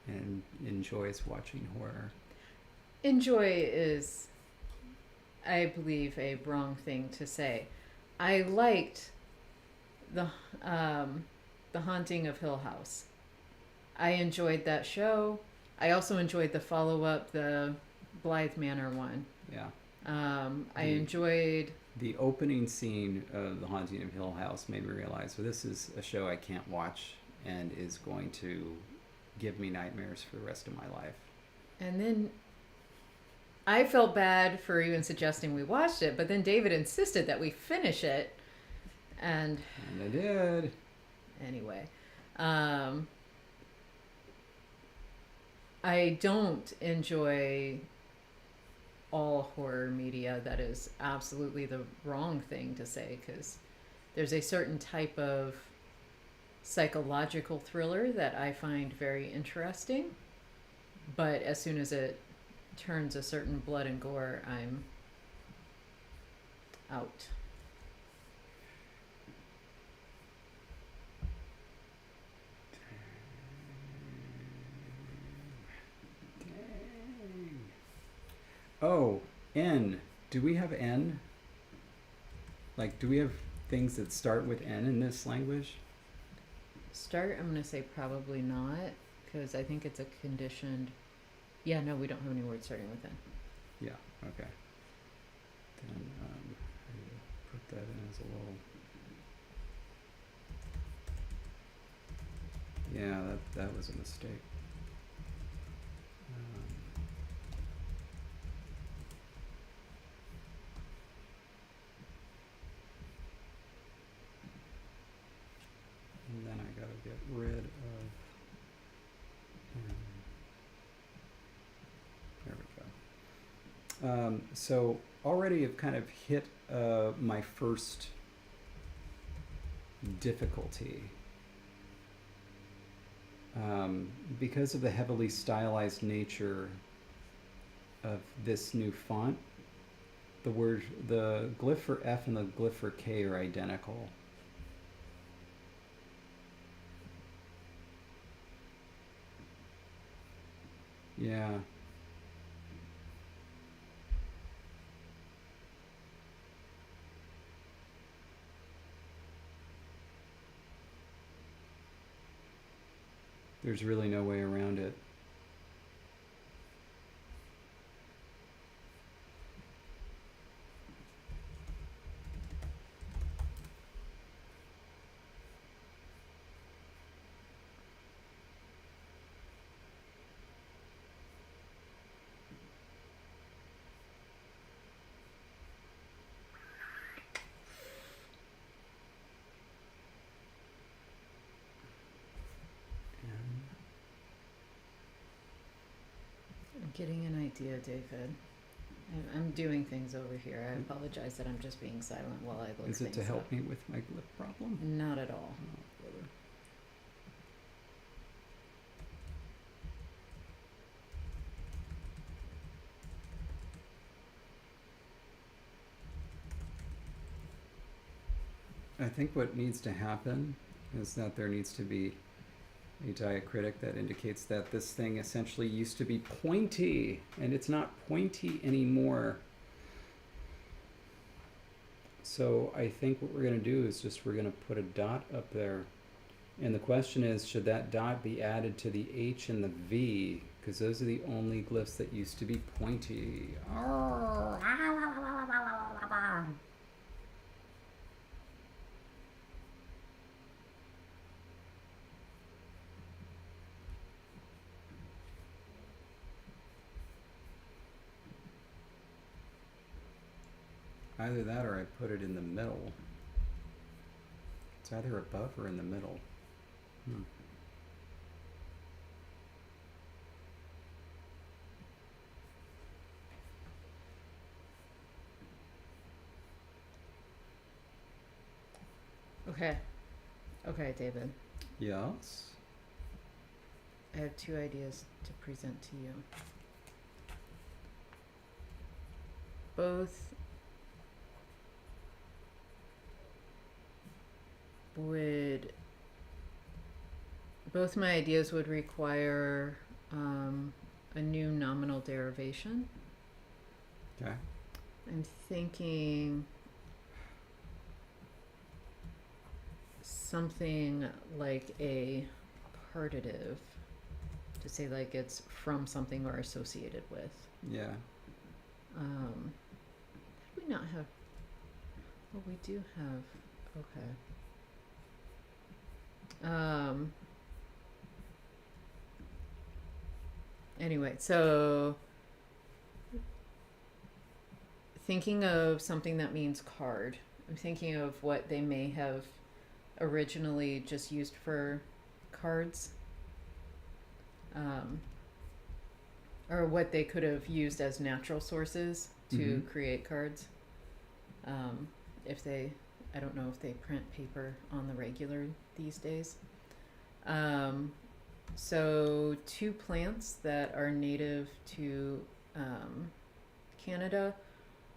and enjoys watching horror. Enjoy is, I believe, a wrong thing to say. I liked the Haunting of Hill House. I enjoyed that show. I also enjoyed the follow-up, the Blythe Manor one. Yeah. I enjoyed the opening scene of The Haunting of Hill House. Made me realize, so this is a show I can't watch and is going to give me nightmares for the rest of my life. And then I felt bad for even suggesting we watched it, but then David insisted that we finish it. And I did. Anyway, I don't enjoy all horror media, that is absolutely the wrong thing to say, because there's a certain type of psychological thriller that I find very interesting, but as soon as it turns a certain blood and gore, I'm out. Dang. Oh, N. Do we have N? Like, do we have things that start with N in this language? Start, I'm going to say probably not, because I think it's a conditioned. Yeah, no, we don't have any words starting with N. Yeah, okay. Then I will put that in as a little. Yeah, that was a mistake. And then I gotta get rid of. There we go. So already I've kind of hit my first difficulty. Because of the heavily stylized nature of this new font, the glyph for F and the glyph for K are identical. Yeah. There's really no way around it. I'm getting an idea, David. I'm doing things over here. I apologize that I'm just being silent while I look things up. Is it to help me with my glyph problem? Not at all. Oh, brother. I think what needs to happen is that there needs to be a diacritic that indicates that this thing essentially used to be pointy, and it's not pointy anymore. So I think what we're going to do is we're going to put a dot up there. And the question is, should that dot be added to the H and the V? Because those are the only glyphs that used to be pointy. Either that or I put it in the middle. It's either above or in the middle. Okay, David. Yes. I have two ideas to present to you. Both my ideas would require a new nominal derivation. Okay. I'm thinking something like a partitive, to say like it's from something or associated with. Yeah. Did we not have? Well, we do have. Okay. Anyway, so thinking of something that means card, I'm thinking of what they may have originally just used for cards. or what they could have used as natural sources to Mhm. create cards. If they, I don't know if they print paper on the regular these days. Um, so, two plants that are native to Canada.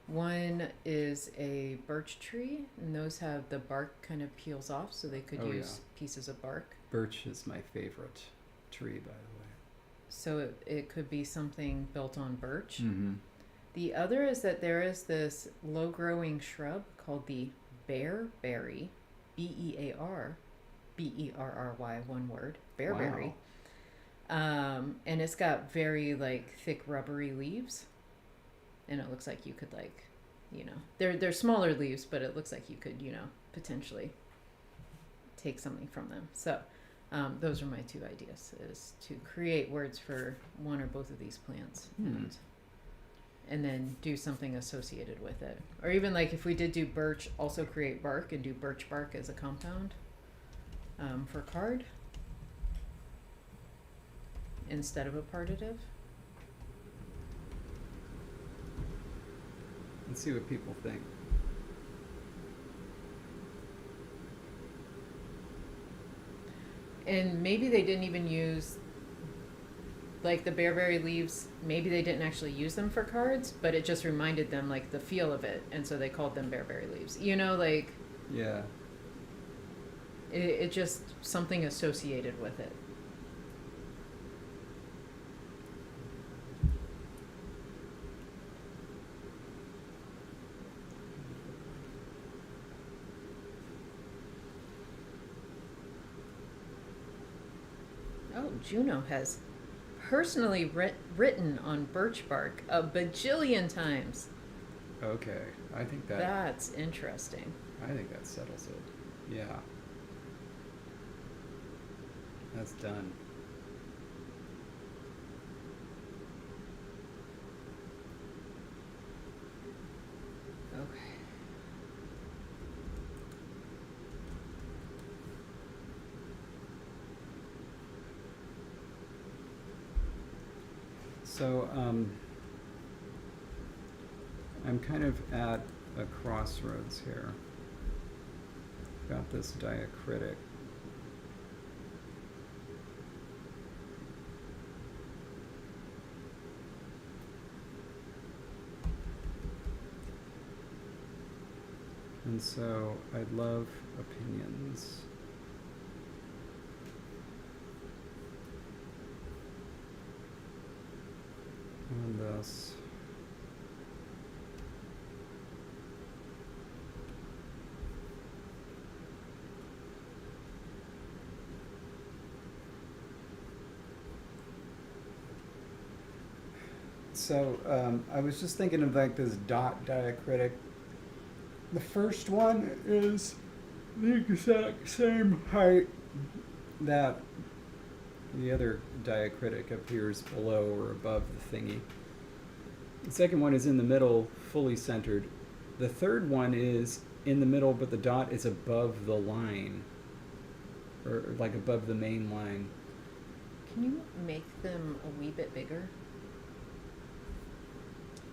One is a birch tree, and those have the bark kind of peels off, so they could Oh, use yeah. pieces of bark. Birch is my favorite tree, by the So it could be something built on birch. way. Mm-hmm. The other is that there is this low growing shrub called the bearberry, Bearry, one word, bearberry. And it's got very like thick rubbery leaves, and it looks like you could like, they're smaller leaves, but it looks like you could potentially take something from them. So those are my two ideas: is to create words for one or both of these plants, and then do something associated with it. Or even like if we did do birch, also create bark and do birch bark as a compound for card instead of a partitive. Let's see what people think. And maybe they didn't even use, like, the bearberry leaves, maybe they didn't actually use them for cards, but it just reminded them, like, the feel of it, and so they called them bearberry leaves. Like, Yeah. it just something associated with it. Oh, Juno has personally written on birch bark a bajillion times. Okay. I think That's interesting. that settles it. Yeah. That's done. Okay. So, I'm kind of at a crossroads here. Got this diacritic. And so I'd love opinions. On this. So I was just thinking of like this dot diacritic. The first one is the exact same height that the other diacritic appears below or above the thingy. The second one is in the middle, fully centered. The third one is in the middle, but the dot is above the line, or like above the main line. Can you make them a wee bit bigger?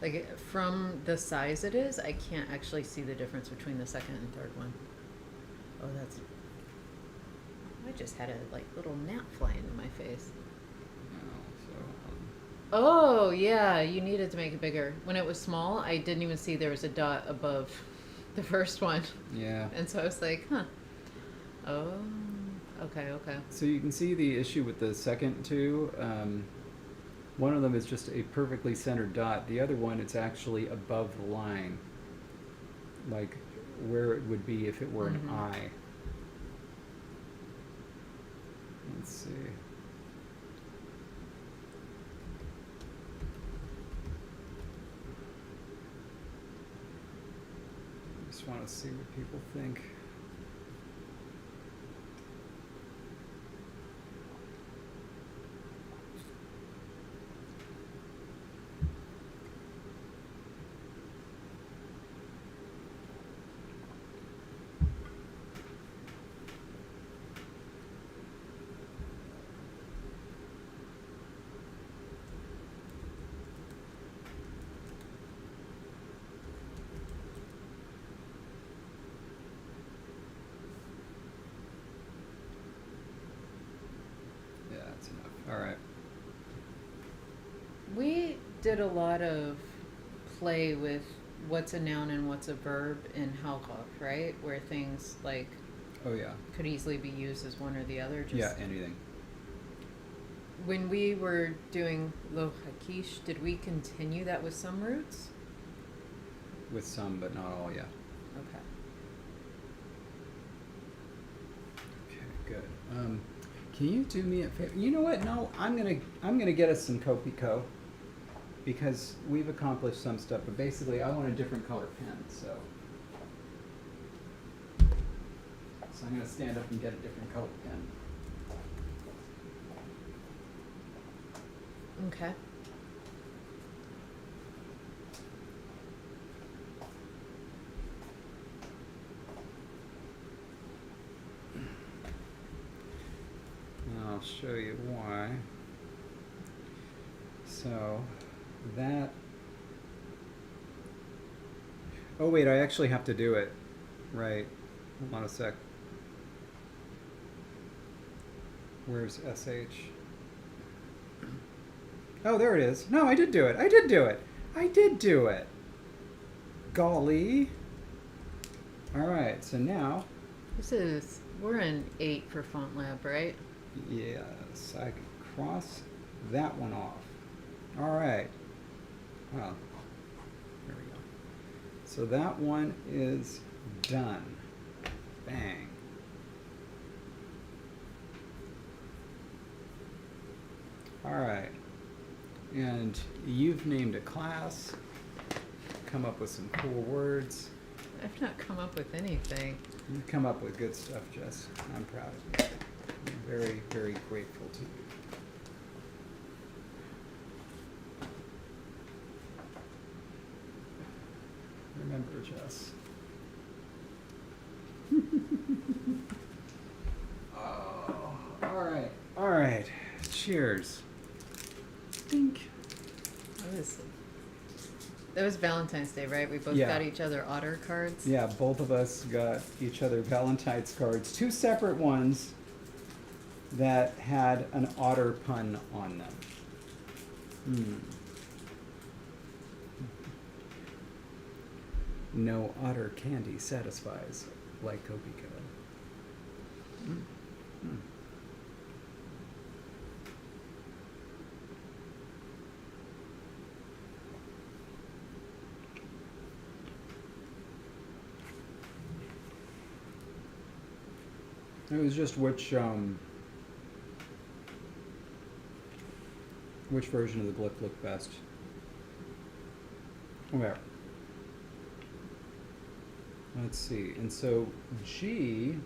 Like, from the size it is, I can't actually see the difference between the second and third one. Oh, that's... I just had a, like, little gnat fly into my face. Oh, yeah, you needed to make it bigger. When it was small, I didn't even see there was a dot above the first one. Yeah. And so I was like, huh. Oh, okay. So you can see the issue with the second two. One of them is just a perfectly centered dot. The other one, it's actually above the line, like where it would be if it were an eye. Let's see. Just want to see what people think. All right. We did a lot of play with what's a noun and what's a verb in Halkov, right? Where things like Oh yeah. could easily be used as one or the other. Just Yeah. Anything. when we were doing Lo Hakish, did we continue that with some roots? With some, but not all. Yeah. Okay. Okay. Good. Can you do me a favor? You know what? No, I'm gonna get us some Copico because we've accomplished some stuff, but basically I want a different color pen, so I'm gonna stand up and get a different color pen. Okay. And I'll show you why. So that. Oh wait, I actually have to do it. Right. Hold on a sec. Where's SH? Oh, there it is. No, I did do it. I did do it. I did do it. Golly. All right, so now. We're in 8 for Font Lab, right? Yes, I can cross that one off. All right. Well, there we go. So that one is done. Bang. All right. And you've named a class, come up with some cool words. I've not come up with anything. You've come up with good stuff, Jess. I'm proud of you. I'm very, very grateful to you. Remember, Jess. Oh, all right. All right. Cheers. Dink. That was Valentine's Day, right? We both Yeah. got each other otter cards. Yeah, both of us got each other Valentine's cards, 2 separate ones that had an otter pun on them. No otter candy satisfies like Copico. It was just which version of the glyph looked best. Where? Let's see. And so G,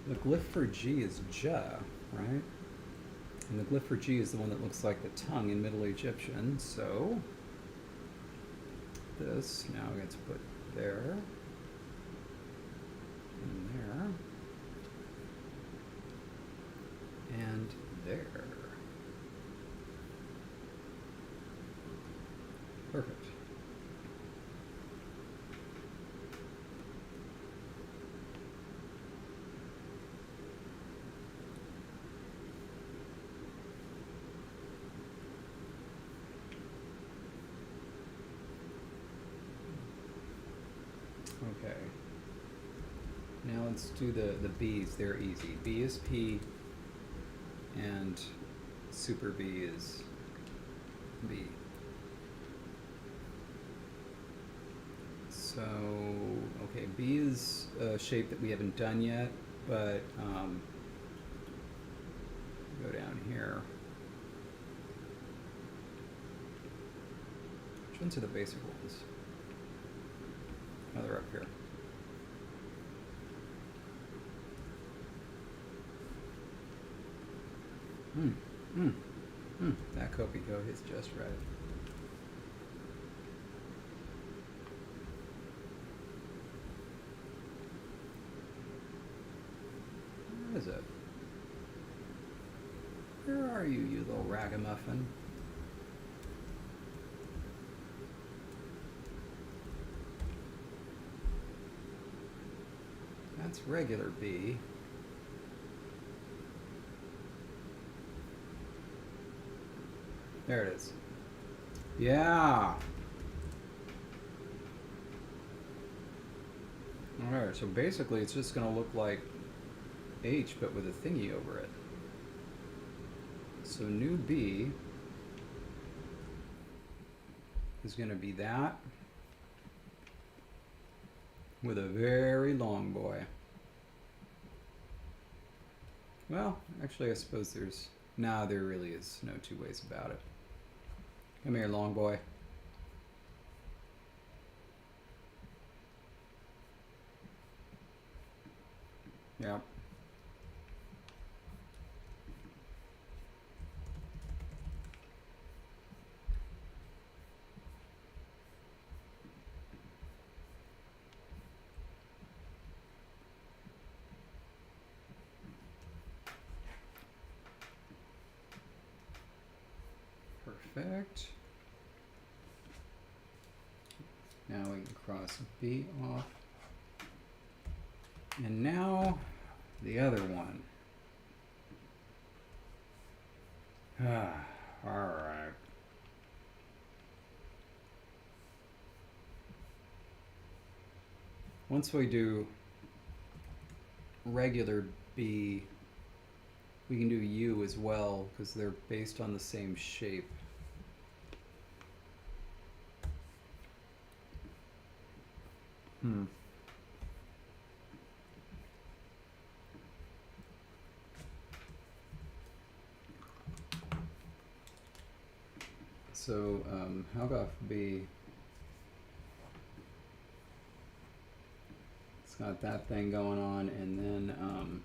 the glyph for G is Ja, right? And the glyph for G is the one that looks like the tongue in Middle Egyptian. So this now gets put there. And there. And there. Perfect. Okay. Now let's do the B's. They're easy. B is P, and super B is B. So, okay, B is a shape that we haven't done yet, but go down here. Which ones are the basic ones? Oh, they're up here. That Copico is just right. Where is it? Where are you, you little ragamuffin? That's regular B. There it is. Yeah. Alright, so basically it's just going to look like H but with a thingy over it. So new B is going to be that with a very long boy. Well, actually I suppose there's... Nah, there really is no two ways about it. Come here, long boy. Yep. Perfect. Now we can cross B off. And now the other one. Alright. Once we do regular B, we can do U as well because they're based on the same shape. So, Helgoff B, it's got that thing going on, and then,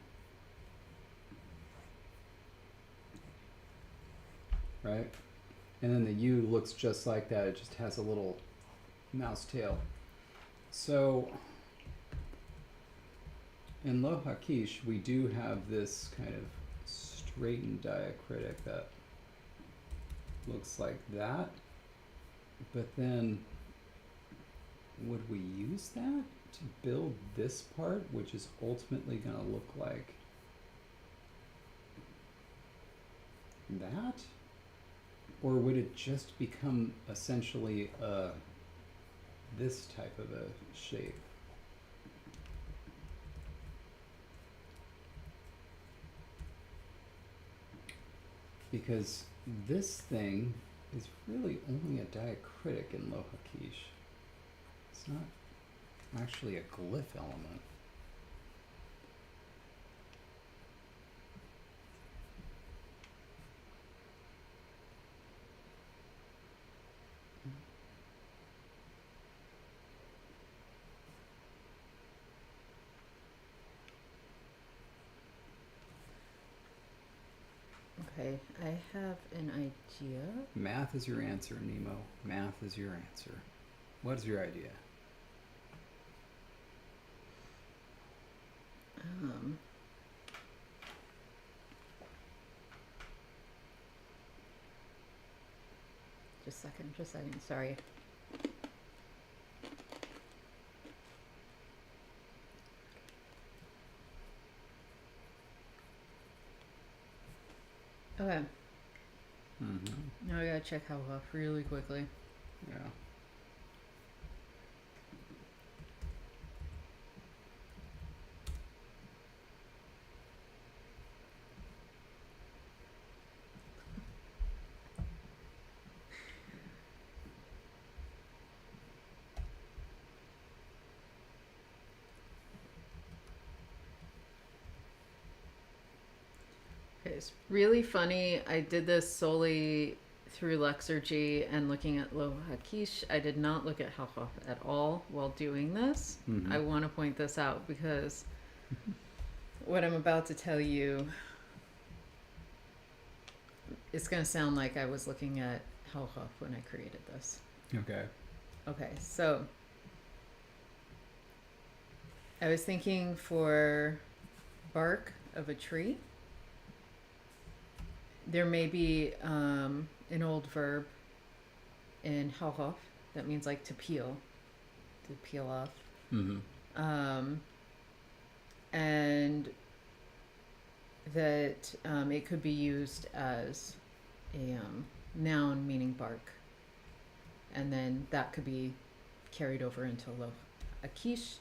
right? And then the U looks just like that, it just has a little mouse tail. So, in Lo Hakish, we do have this kind of straightened diacritic that looks like that, but then would we use that to build this part, which is ultimately going to look like that? Or would it just become essentially this type of a shape? Because this thing is really only a diacritic in Lo Hakish. It's not actually a glyph element. Okay, I have an idea. Math is your answer, Nemo. Math is your answer. What is your idea? Just a second, sorry. Okay, now I gotta check how off really quickly. Yeah. Okay, it's really funny. I did this solely through Lexergy and looking at Lo Hakish. I did not look at Halchof at all while doing this. I want to point this out because what I'm about to tell you, it's going to sound like I was looking at Halchof when I created this. Okay. Okay, so I was thinking for bark of a tree, there may be an old verb in Halchof that means like to peel off. And that it could be used as a noun meaning bark. And then that could be carried over into Lo Akish,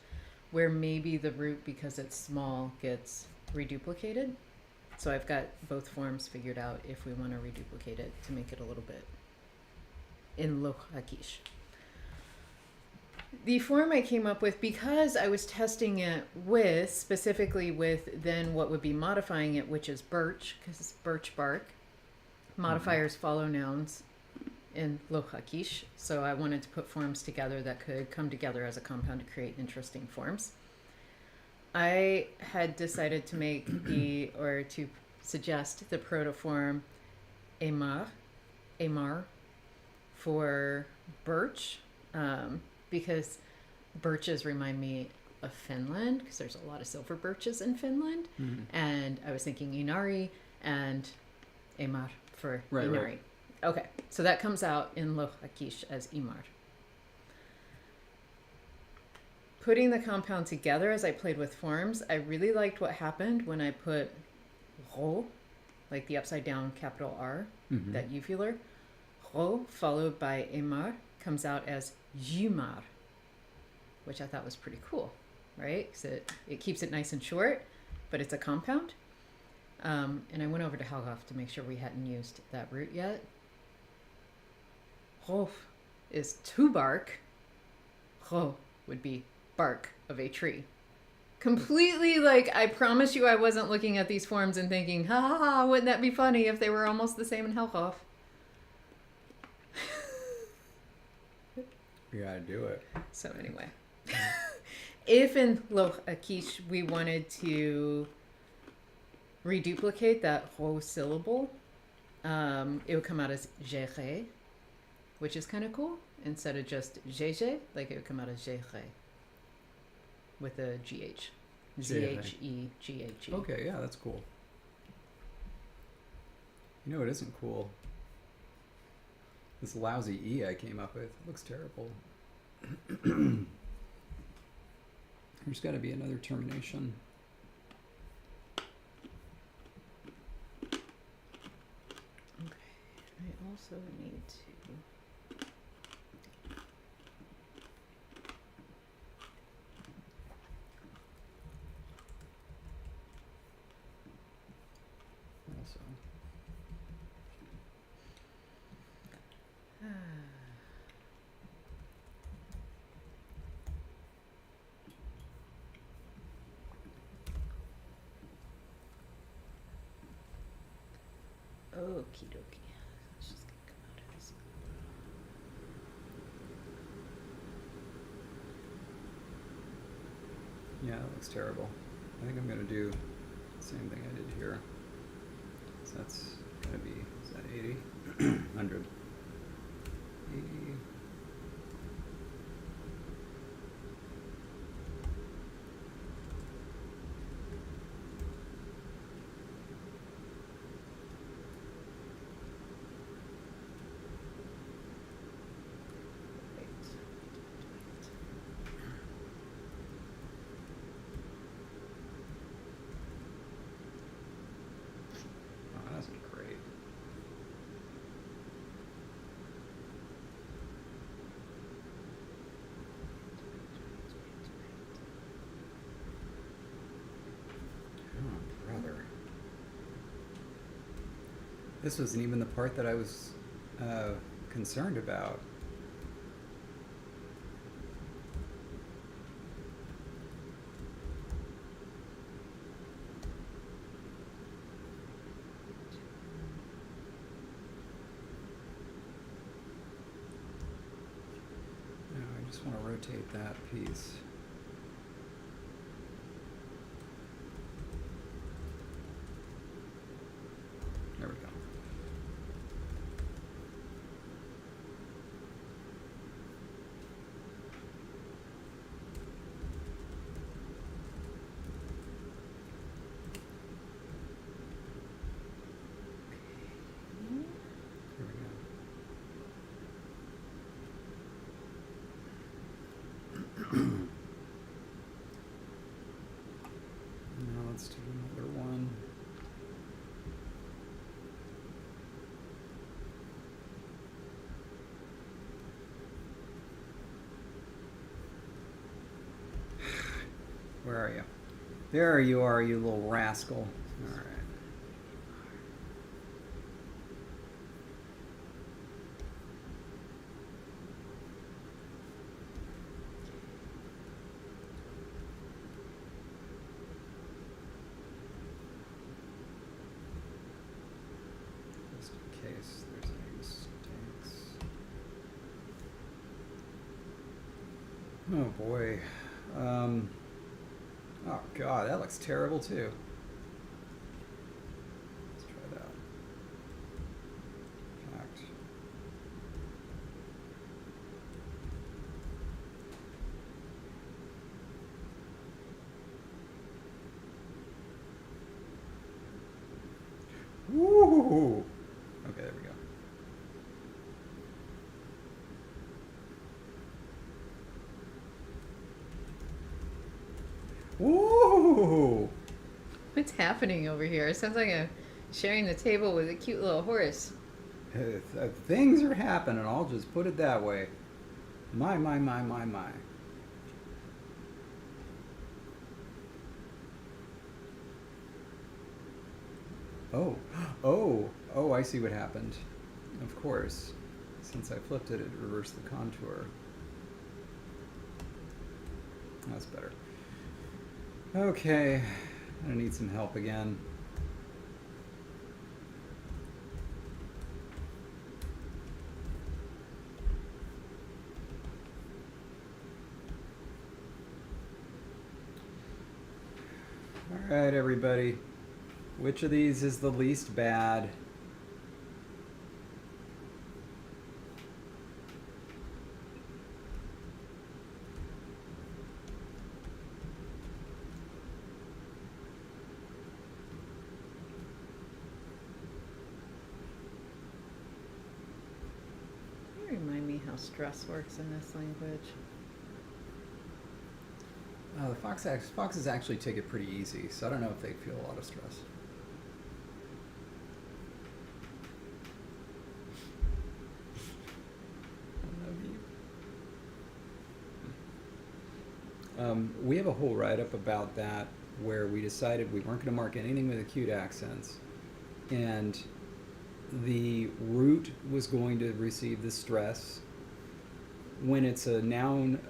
where maybe the root, because it's small, gets reduplicated. So I've got both forms figured out if we want to reduplicate it to make it a little bit in Lo Akish. The form I came up with, because I was testing it with, specifically with then what would be modifying it, which is birch, because it's birch bark. Modifiers follow nouns in Lo Hakish, so I wanted to put forms together that could come together as a compound to create interesting forms. I had decided to make to suggest the protoform Emar for birch, because birches remind me of Finland, because there's a lot of silver birches in Finland. And I was thinking Inari and Emar for Inari. Right. Okay, so that comes out in Lo Hakish as Imar. Putting the compound together as I played with forms, I really liked what happened when I put ro, like the upside down capital R, that uvular. Ro followed by Emar comes out as Jumar, which I thought was pretty cool, right? Because it keeps it nice and short, but it's a compound. And I went over to Halgaf to make sure we hadn't used that root yet. Rof is to bark. Ro would be bark of a tree. Completely, like, I promise you I wasn't looking at these forms and thinking, ha ha ha, wouldn't that be funny if they were almost the same in Halgaf? You gotta do it. So anyway. If in Lo Akish we wanted to reduplicate that whole syllable, it would come out as gérer, which is kind of cool. Instead of just GG, like it would come out as gérer with a GH. Z-H-E-G-H-E. Okay, yeah, that's cool. You know what isn't cool? This lousy E I came up with. It looks terrible. There's got to be another termination. Okay, I also need to... Okie dokie. It's just gonna come out as... Yeah, that looks terrible. I think I'm gonna do the same thing I did here. So that's gonna be, is that 80? 100. 80. This wasn't even the part that I was concerned about. No, I just want to rotate that piece. There we go. are you? There you are, you little rascal. All right. Just in case there's any mistakes. Oh boy. Oh god, that looks terrible too. Let's try that. Fact. Woo! Okay, there we go. Woo! What's happening over here? It sounds like I'm sharing the table with a cute little horse. Things are happening, I'll just put it that way. My. Oh, I see what happened. Of course. Since I flipped it, it reversed the contour. That's better. Okay, I need some help again. All right, everybody. Which of these is the least bad? Can you remind me how stress works in this language? The foxes actually take it pretty easy, so I don't know if they feel a lot of stress. We have a whole write-up about that where we decided we weren't going to mark anything with acute accents, and the root was going to receive the stress. When it's a noun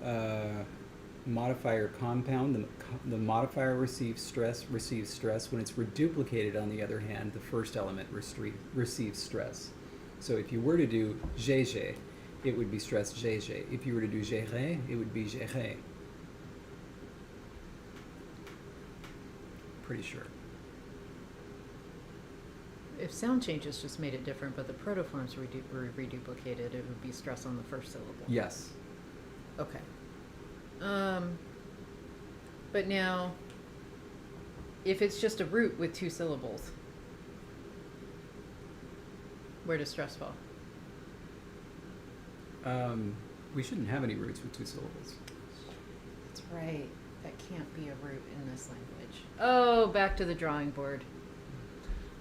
modifier compound, the modifier receives stress. When it's reduplicated, on the other hand, the first element receives stress. So if you were to do GG, it would be stress GG. If you were to do géré, it would be géré. Pretty sure. If sound changes just made it different, but the protoforms were reduplicated, it would be stress on the first syllable. Yes. Okay. But now, if it's just a root with two syllables, where does stress fall? We shouldn't have any roots with two syllables. That's right. That can't be a root in this language. Oh, back to the drawing board.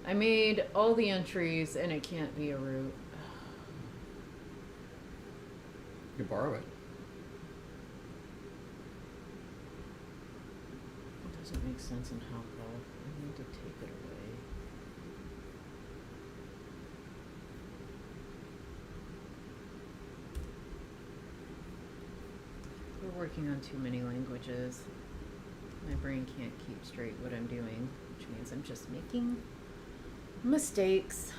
I made all the entries and it can't be a root. You can borrow it. It doesn't make sense in Hopwell. I need to take it away. We're working on too many languages. My brain can't keep straight what I'm doing, which means I'm just making mistakes.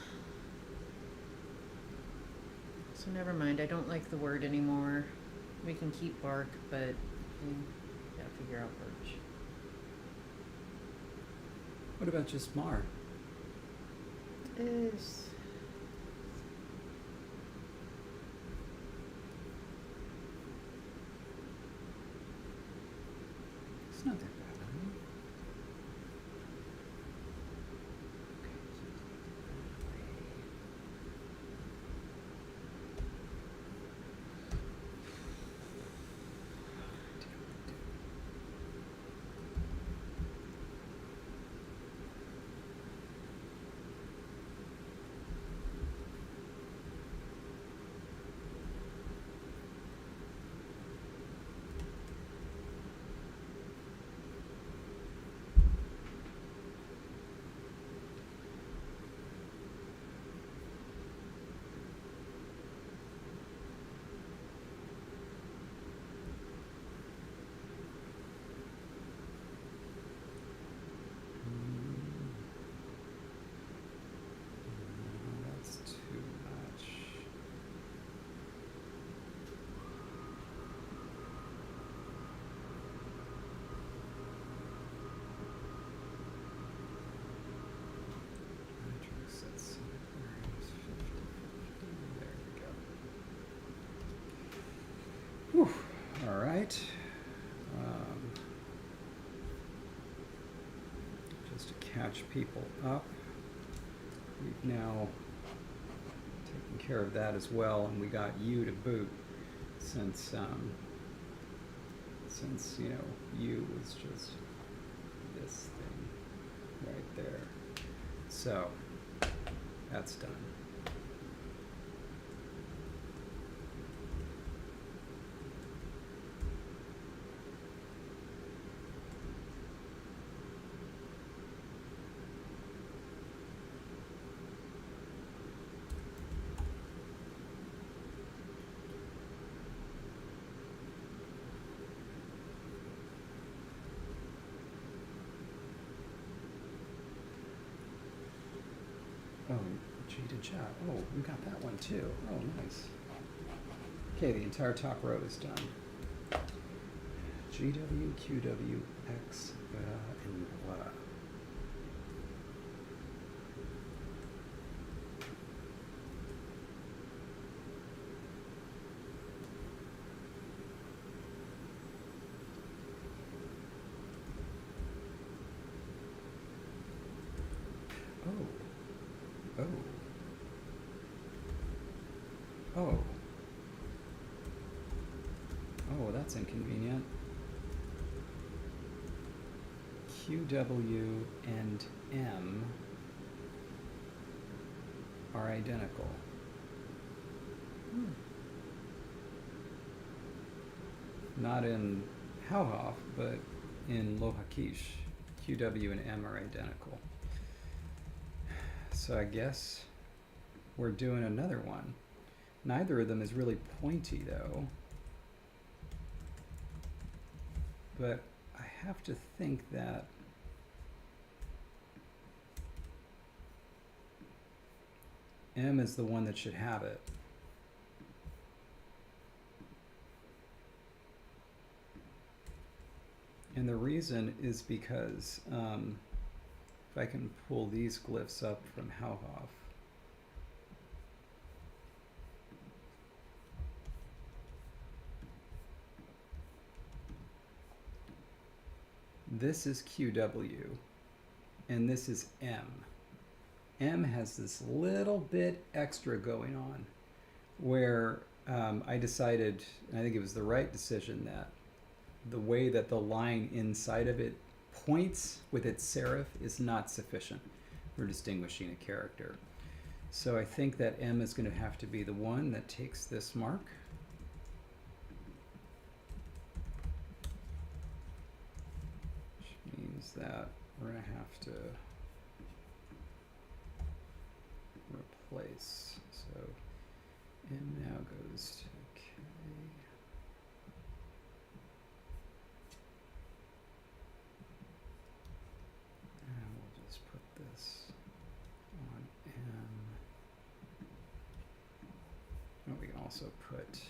So never mind, I don't like the word anymore. We can keep bark, but we gotta figure out birch. What about just mar? Is It's not that bad, huh? Whew. All right. Um, just to catch people up, we've now taken care of that as well, and we got you to boot since you know you was just this thing right there. So that's done. Oh, G to chat. Oh, we got that one too. Oh, nice. Okay, the entire top row is done. GW, QW, X, and Y. Oh. Oh. Oh. Oh, that's inconvenient. QW and M are identical. Not in Hauhoff, but in Lohakish. QW and M are identical. So I guess we're doing another one. Neither of them is really pointy though. But I have to think that M is the one that should have it. And the reason is because if I can pull these glyphs up from Hauhoff, this is QW and this is M. M has this little bit extra going on where I decided, and I think it was the right decision, that the way that the line inside of it points with its serif is not sufficient for distinguishing a character. So I think that M is going to have to be the one that takes this mark. Which means that we're going to have to replace. So M now goes to K. And we'll just put this on M. Oh, we can also put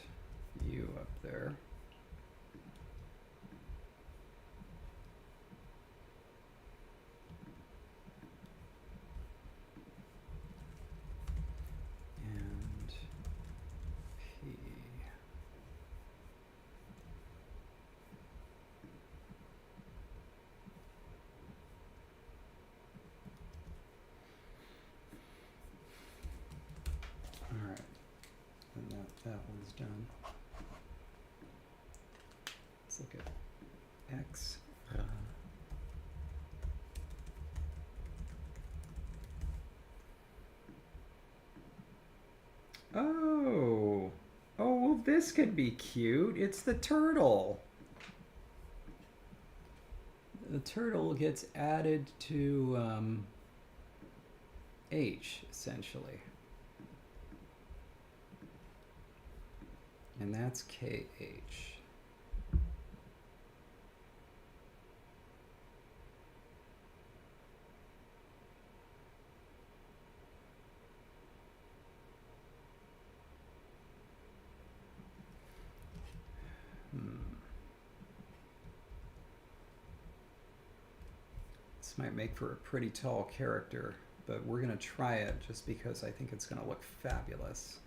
U up there. And P. All right, and that one's done. Let's look at X. Oh, well, this could be cute. It's the turtle. The turtle gets added to H, essentially. And that's KH. This might make for a pretty tall character, but we're going to try it just because I think it's going to look fabulous.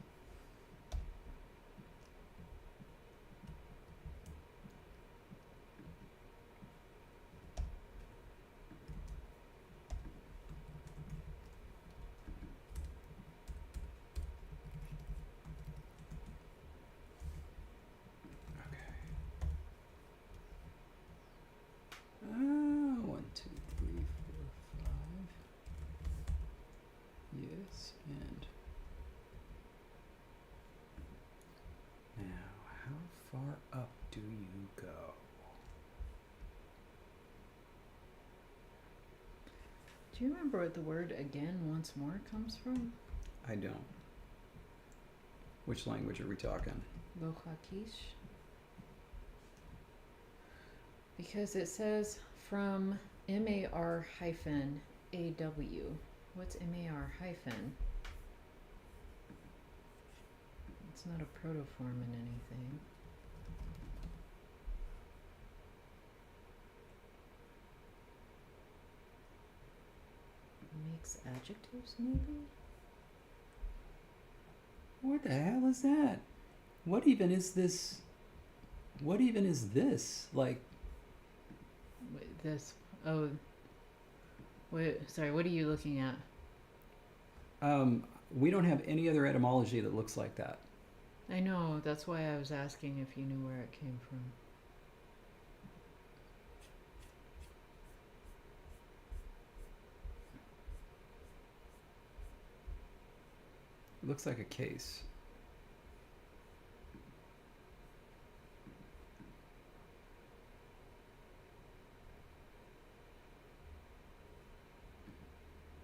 far up do you go? Do you remember what the word again, once more comes from? I don't. Which language are we talking? Lochakish. Because it says from MAR hyphen AW. What's MAR hyphen? It's not a protoform in anything. Makes adjectives, maybe? What the hell is that? What even is this? What even is this? Like, Wait, this. Oh. Wait, sorry, what are you looking at? we don't have any other etymology that looks like that. I know, that's why I was asking if you knew where it came from. It looks like a case.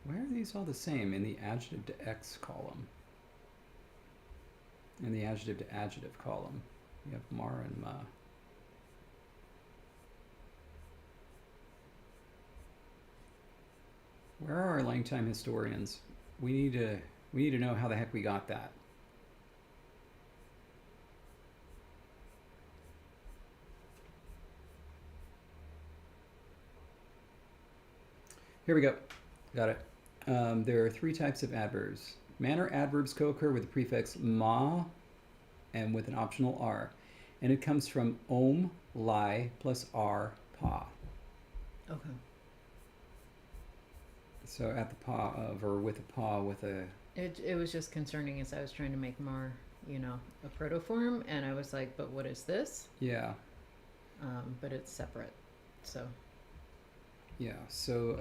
Why are these all the same in the adjective to X column? In the adjective to adjective column, you have mar and ma. Where are our LangTime historians? We need to know how the heck we got that. Here we go. Got it. There are 3 types of adverbs. Manner adverbs co-occur with the prefix ma and with an optional r. And it comes from om, lie, plus r, pa. Okay. So at the pa of, or with a pa with a... It was just concerning as I was trying to make mar, a protoform, and I was like, but what is this? Yeah. But it's separate, so. Yeah, so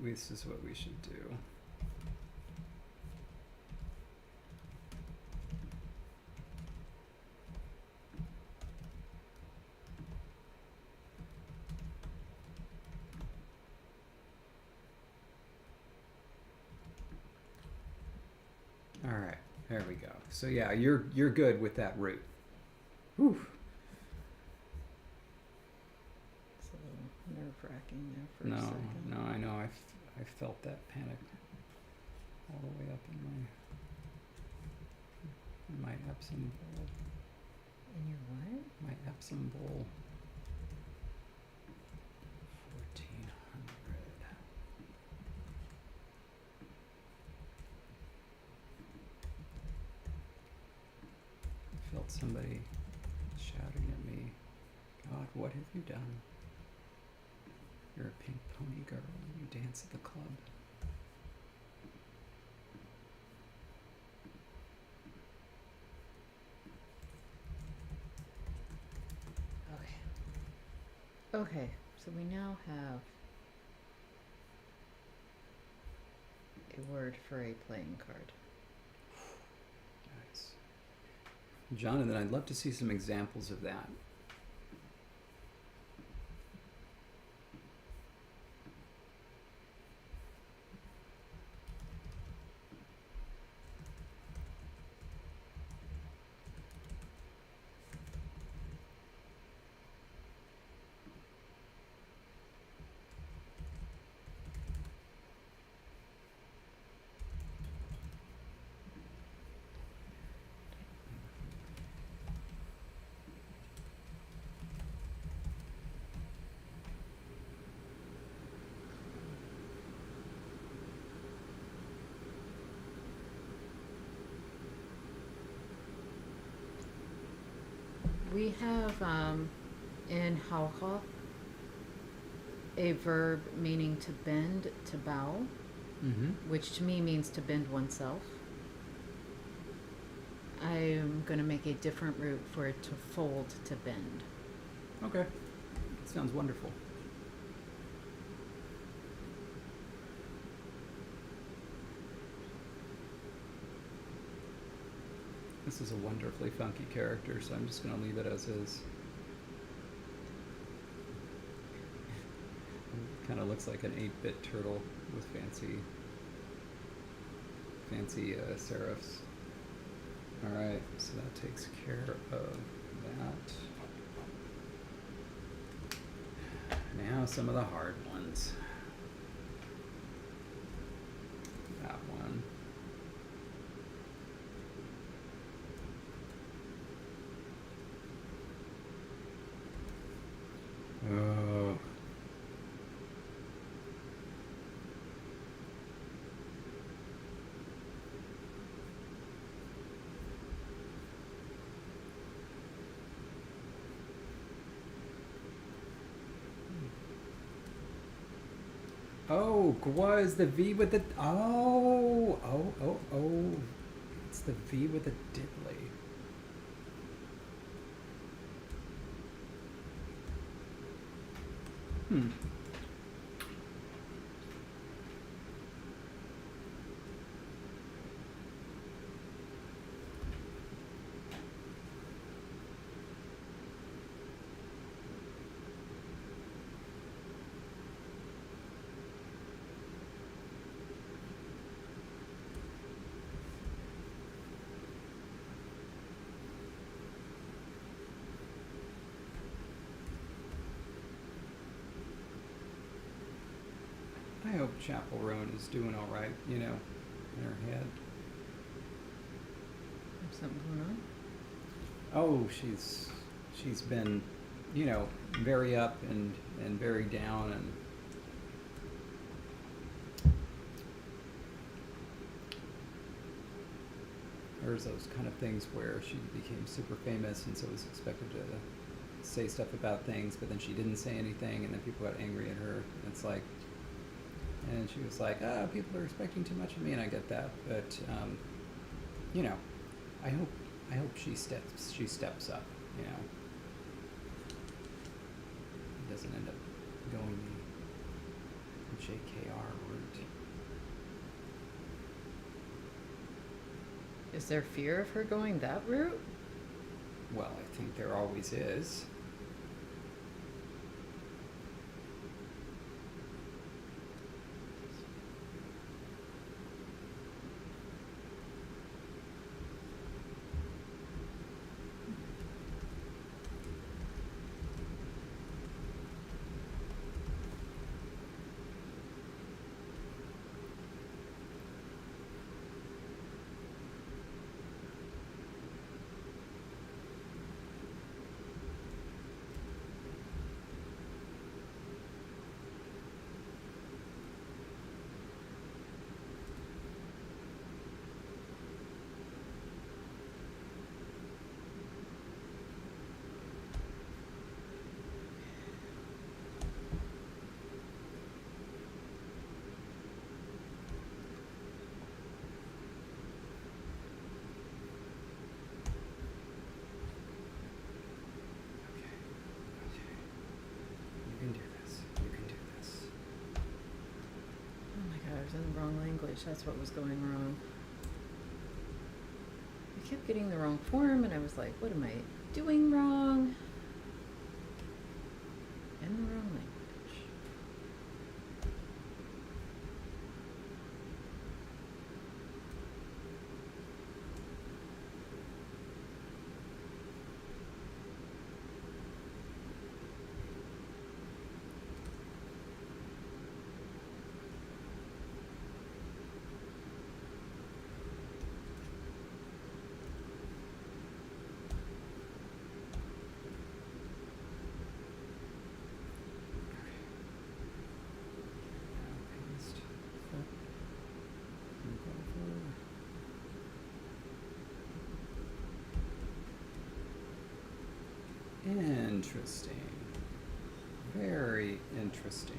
this is what we should do. All right, there we go. So yeah, you're good with that root. Whew. It's a little nerve-wracking there for a second. No, I know. I felt that panic all the way up in my Epsom bowl. In your what? My Epsom bowl. 1400. I felt somebody shouting at me, God, what have you done? You're a pink pony girl and you dance at the club. Okay, so we now have a word for a playing card. Nice. Jonathan, I'd love to see some examples of that. We have in hauha a verb meaning to bend, to bow, which to me means to bend oneself. I'm going to make a different root for it to fold, to bend. Okay. Sounds wonderful. This is a wonderfully funky character, so I'm just going to leave it as is. Kind of looks like an 8-bit turtle with fancy serifs. Alright, so that takes care of that. Now some of the hard ones. That one. Oh. Oh, Gwa is the V with the... Oh. It's the V with the diddly. Hmm. I hope Chapel Roan is doing all right, you know, in her head. There's something going on? Oh, she's been, you know, very up and very down, and there's those kind of things where she became super famous and so was expected to say stuff about things, but then she didn't say anything, and then people got angry at her. And it's like, and she was like, "Ah, people are expecting too much of me," and I get that, but you know, I hope she steps up, you know, and doesn't end up going the JKR route. Is there fear of her going that route? Well, I think there always is. In the wrong language, that's what was going wrong. I kept getting the wrong form, and I was like, what am I doing wrong? In the wrong language. Interesting. Very interesting.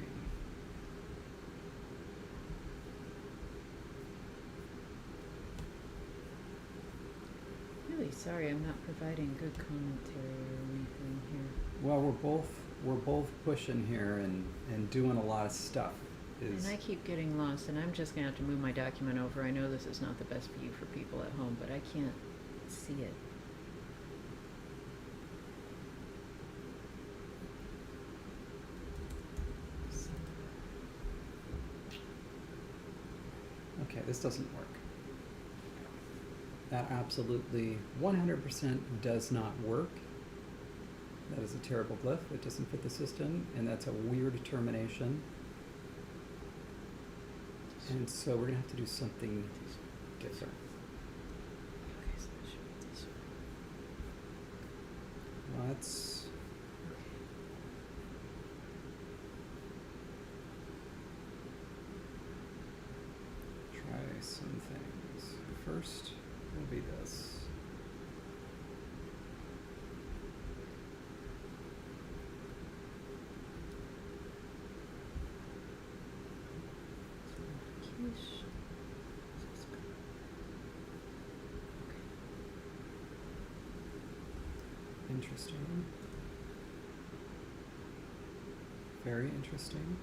Really sorry I'm not providing good commentary or anything here. Well, we're both pushing here and doing a lot of stuff. And I keep getting lost, and I'm just gonna have to move my document over. I know this is not the best view for people at home, but I can't can't see it. Okay, this doesn't work. That absolutely 100% does not work. That is a terrible glyph. It doesn't fit the system, and that's a weird termination. And so we're gonna have to do something different. Okay, so that should be this one. Let's try some things. First will be this. Quiche. Interesting. Very interesting.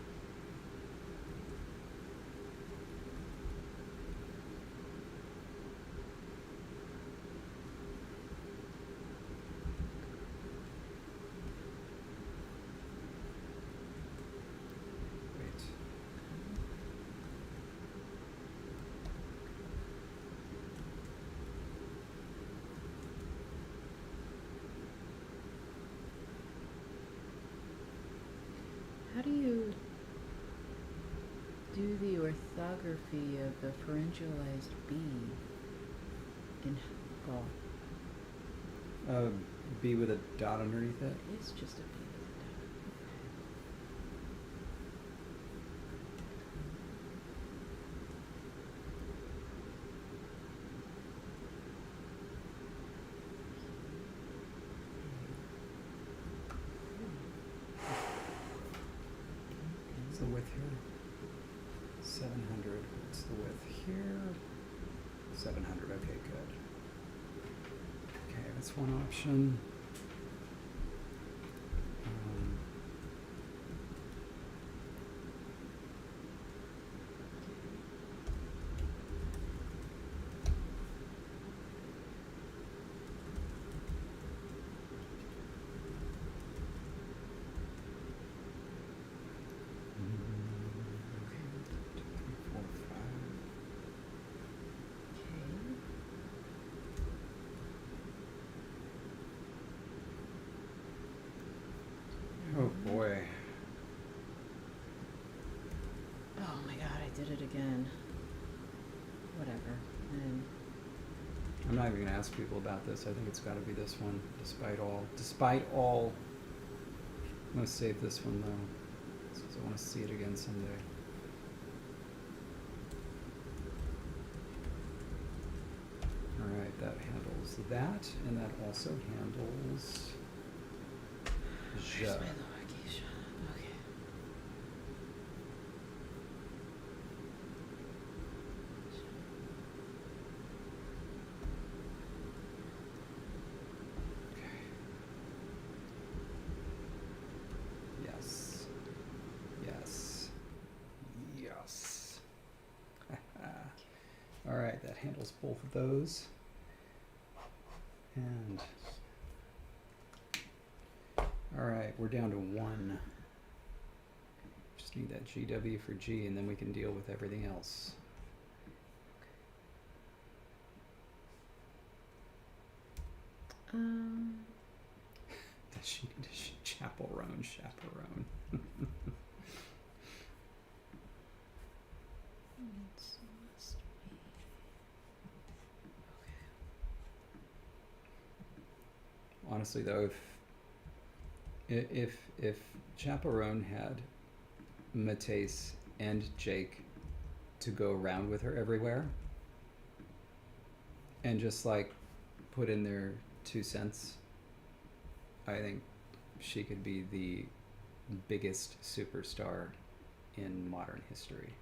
Wait. How do you do the orthography of the pharyngalized B in oh, B with a dot underneath it. it is just a B with a dot. What's the width here? 700. What's the width here? 700. Okay, good. Okay, that's one option. Um, Two, three, four, five. Okay. Oh boy. Oh my god, I did it again. Whatever. And I'm not even gonna ask people about this. I think it's got to be this one, despite all. Despite all. I'm gonna save this one though, because I want to see it again someday. All right, that handles that, and that also handles. where's Ja. my lowercase? Okay. Yes. Yes. Yes. All right, that handles both of those. And all right, we're down to one. Just need that GW for G, and then we can deal with everything else. Does she chaperone? It must be. Honestly, though, if Chaperone had Matisse and Jake to go around with her everywhere, and just like put in their 2 cents, I think she could be the biggest superstar in modern history.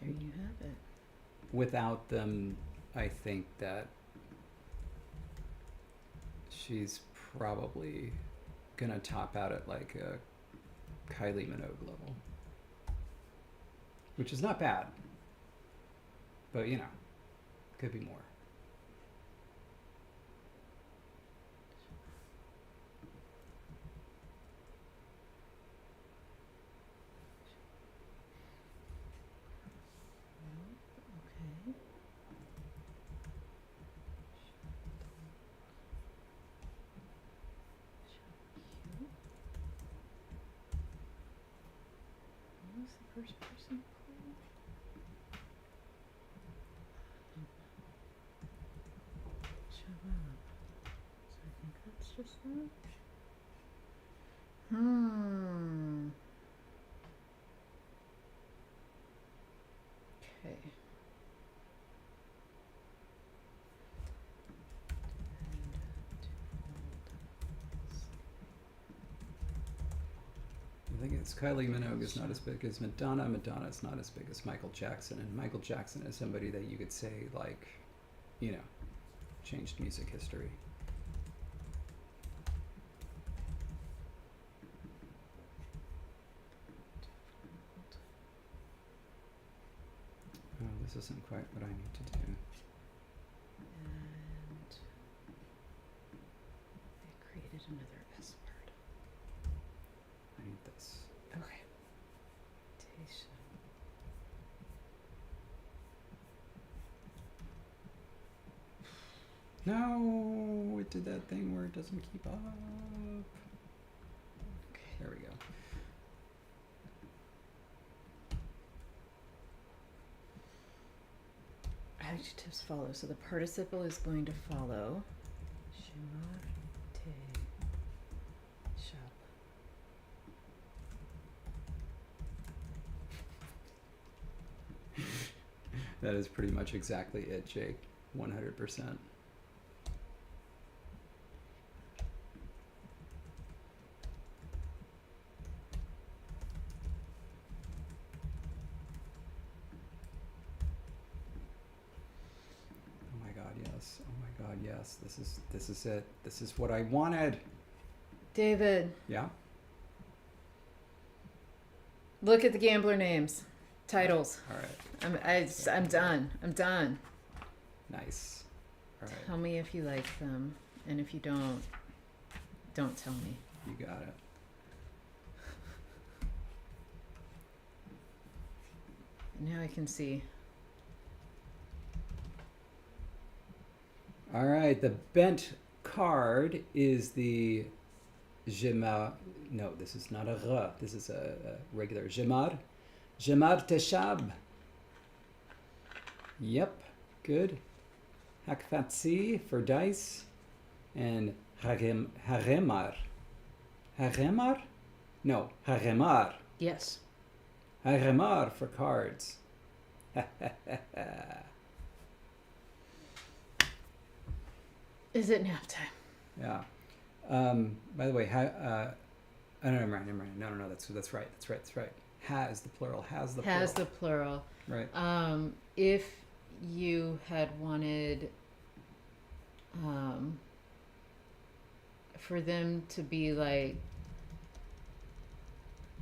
There you have it. Without them, I think that she's probably gonna top out at like a Kylie Minogue level. which is not bad. But, you know, could be more. Okay. What was the first person? Shabab. So I think that's just that. Okay. I think it's Kylie Minogue is not as big as Madonna. Madonna is not as big as Michael Jackson. And Michael Jackson is somebody that you could say, like, you know, changed music history. Oh, this isn't quite what I need to do. And I created another S word. I need this. Okay. Tation. No, it did that thing where it doesn't keep up. Okay. There we go. Adjectives follow. So the participle is going to follow. Shimar te shab. That is pretty much exactly it, Jake. 100%. Oh my God, yes. Oh my God, yes. This is it. This is what I wanted. David, Yeah. look at the gambler names, titles. All right. I'm done. I'm done. Nice. All right. Tell me if you like them, and if you don't tell me. You got it. Now I can see. All right. The bent card is the Gemar. No, this is not a R. This is a regular Gemar. Gemar Teshab. Yep. Good. Hakfatsi for dice. And Haremar. Haremar? No, Haremar. Yes. Haremar for cards. Is it nap time? Yeah. By the way, never mind. No. That's right. Has the plural. Has the plural. Has the plural. Right. If you had wanted for them to be like,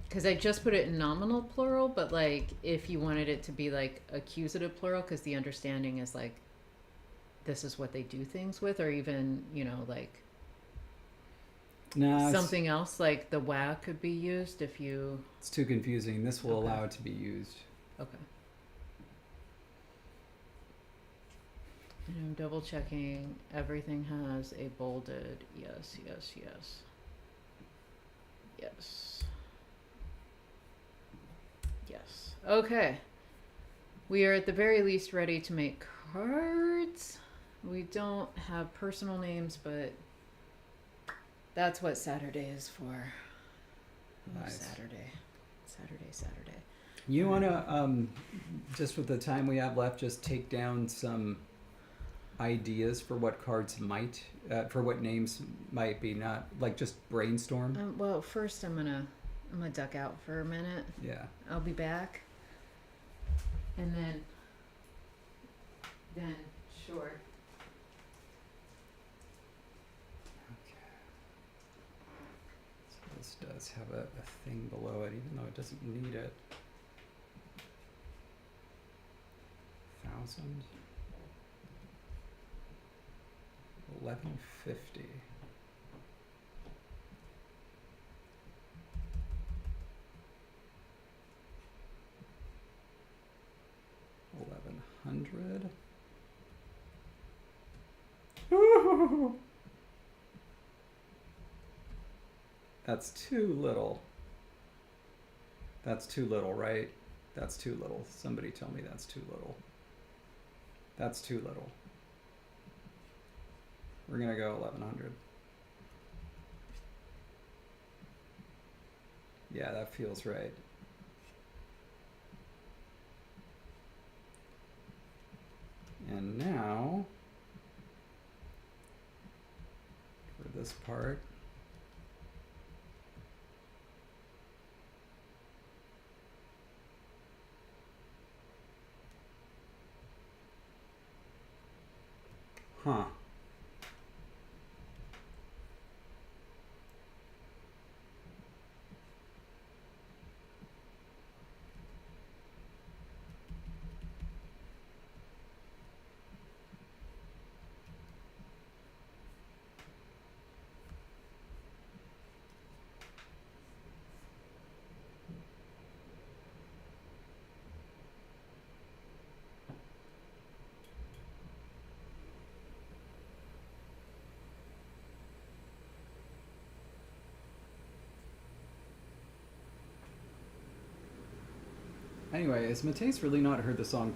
because I just put it in nominal plural, but like if you wanted it to be like accusative plural, because the understanding is like this is what they do things with, or even, you know, like something else, like the WA could be used if you... It's too confusing. This will Okay. allow it to be used. Okay. And I'm double checking. Everything has a bolded yes. Yes. Okay. We are at the very least ready to make cards. We don't have personal names, but that's what Saturday is for. Oh, Nice. Saturday. You want to, just with the time we have left, just take down some ideas for what cards might, for what names might be, not like just brainstorm. Well, first I'm gonna duck out for a minute. Yeah. I'll be back. And then sure. Okay. So this does have a thing below it, even though it doesn't need it. 1,000. 1150. $1,100. That's too little. That's too little, right? That's too little. Somebody tell me that's too little. That's too little. We're gonna go 1,100. Yeah, that feels right. And now, for this part, huh. Anyway, has Mateus really not heard the song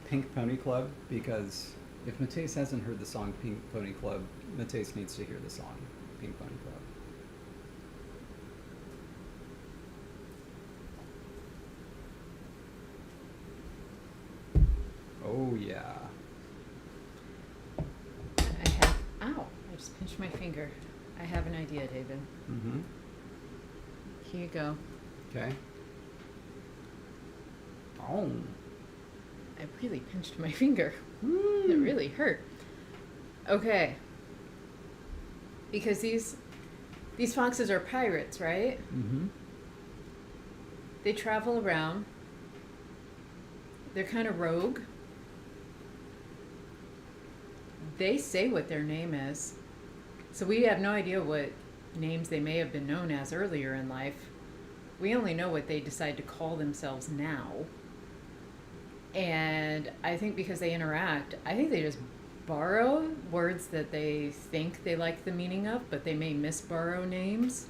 Pink Pony Club? Because if Mateus hasn't heard the song Pink Pony Club, Mateus needs to hear the song Pink Pony Club. Oh, yeah. Ow, I just pinched my finger. I have an idea, David. Mm-hmm. Here you go. Okay. Oh. I really pinched my finger. Mm. It really hurt. Okay. Because these foxes are pirates, right? Mm-hmm. They travel around. They're kind of rogue. They say what their name is. So we have no idea what names they may have been known as earlier in life. We only know what they decide to call themselves now. And I think because they interact, I think they just borrow words that they think they like the meaning of, but they may misborrow names.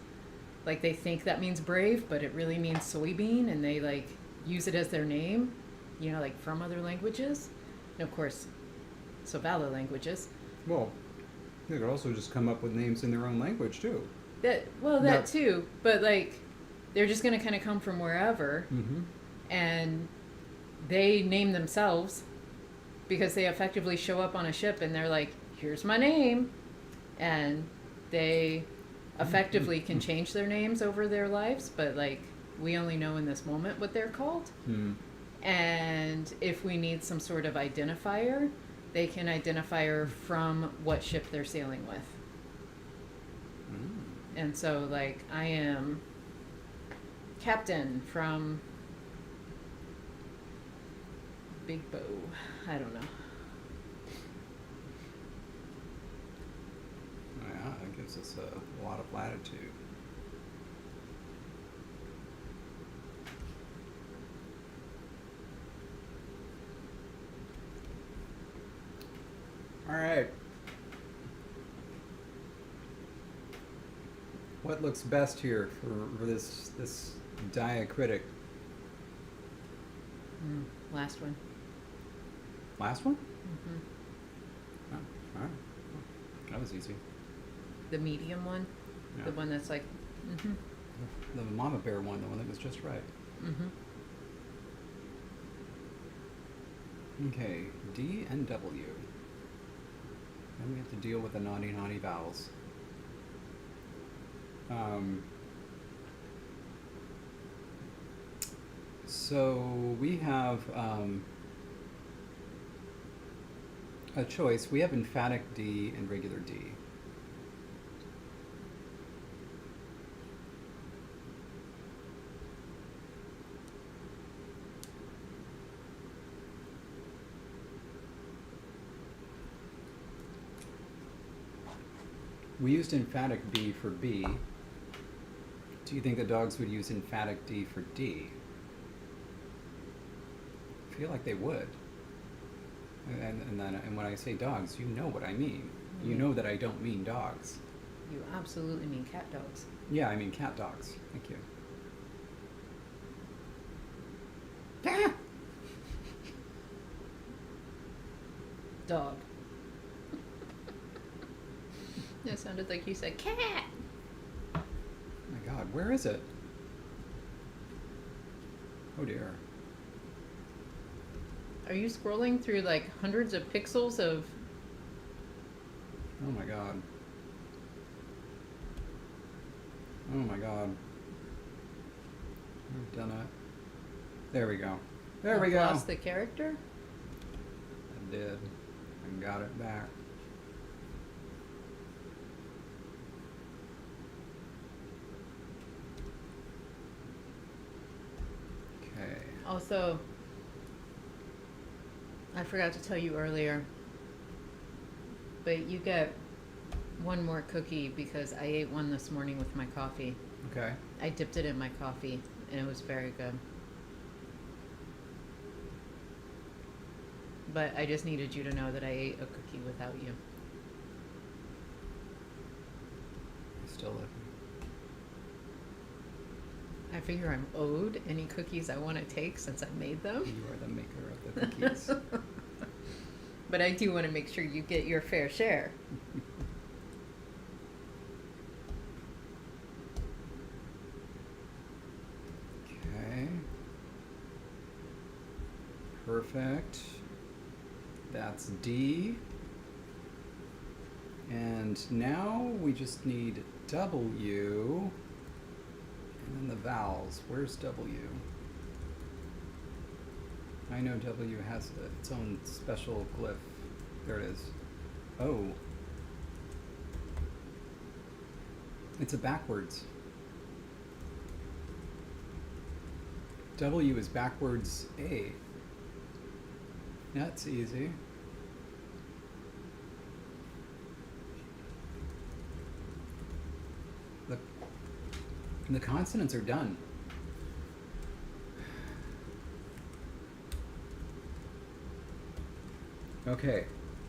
Like they think that means brave, but it really means soybean, and they like use it as their name, you know, like from other languages. And of course, Sovala languages. Well, they could also just come up with names in their own language, too. That too, but like they're just going to kind of come from wherever. Mm-hmm. And they name themselves because they effectively show up on a ship and they're like, here's my name. And they effectively can change their names over their lives, but like we only know in this moment what they're called. Mm. And if we need some sort of identifier, they can identify her from what ship they're sailing with. Mm. And so like I am Captain from Big Bow. I don't know. Yeah, that gives us a lot of latitude. All right. What looks best here for this diacritic? Last one. Last one? Mm-hmm. Oh, all right. That was easy. The medium one. Yeah. The one that's like, mm-hmm. The mama bear one, the one that was just right. Mm-hmm. Okay, D and W. Then we have to deal with the naughty vowels. So we have a choice. We have emphatic D and regular D. We used emphatic B for B. Do you think the dogs would use emphatic D for D? I feel like they would. And when I say dogs, you know what I mean. You know that I don't mean dogs. You absolutely mean cat dogs. Yeah, I mean cat dogs. Thank you. Ah! Dog. It sounded like you said cat. Oh my God, where is it? Oh dear. Are you scrolling through like hundreds of pixels of... Oh my God. Oh my God. I've done it. There we go. There we go. Lost the character? I did. I got it back. Okay. Also, I forgot to tell you earlier, but you get one more cookie because I ate one this morning with my coffee. Okay. I dipped it in my coffee and it was very good. But I just needed you to know that I ate a cookie without you. Still living. I figure I'm owed any cookies I want to take since I made them. You are the maker of the cookies. But I do want to make sure you get your fair share. Okay. Perfect. That's D. And now we just need W. And then the vowels. Where's W? I know W has its own special glyph. There it is. O. It's a backwards. W is backwards A. That's easy. The consonants are done. Okay,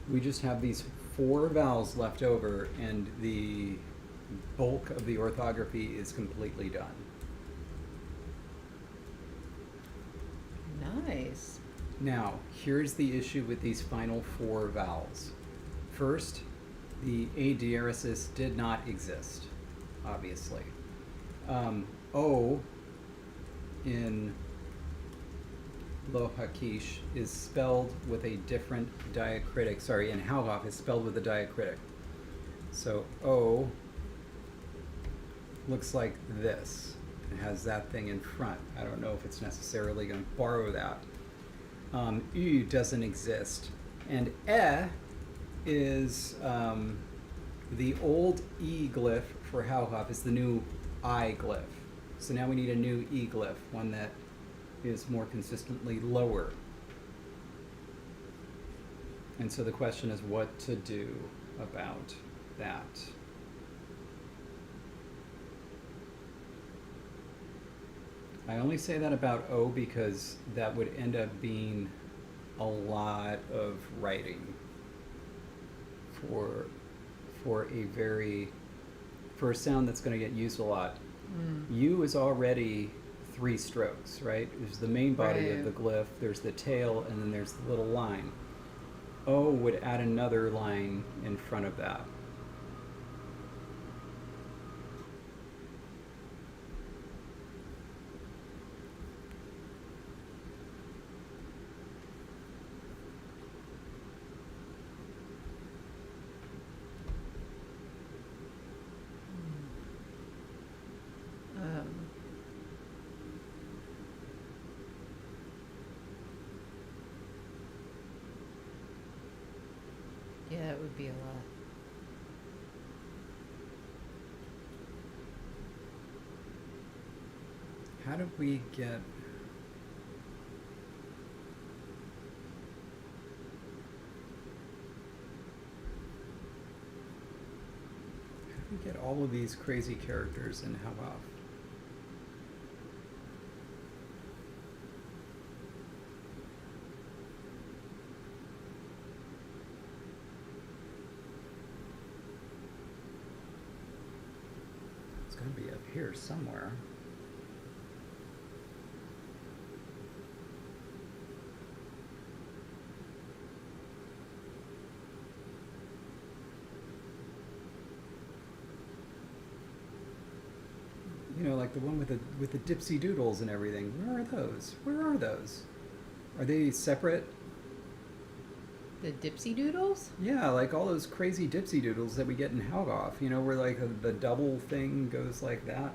we just have these 4 vowels left over, and the bulk of the orthography is completely done. Nice. Now, here's the issue with these final 4 vowels. First, the A diaresis did not exist, obviously. O in Lo Hakish is spelled with a different diacritic. Sorry, in Hauhoff is spelled with a diacritic. So O looks like this. It has that thing in front. I don't know if it's necessarily going to borrow that. U doesn't exist. And is the old E glyph for Hauhoff is the new I glyph. So now we need a new E glyph, one that is more consistently lower. And so the question is what to do about that. I only say that about O because that would end up being a lot of writing for a sound that's going to get used a lot. U is already 3 strokes, right? There's the main body of the glyph, there's the tail, and then there's the little line. O would add another line in front of that. Yeah, it would be a lot. How do we get... Get all of these crazy characters in Hauoff. It's going to be up here somewhere. You know, like the one with the dipsy doodles and everything. Where are those? Where are those? Are they separate? The Dipsy Doodles? Yeah, like all those crazy dipsy doodles that we get in Hauoff. You know, where like the double thing goes like that.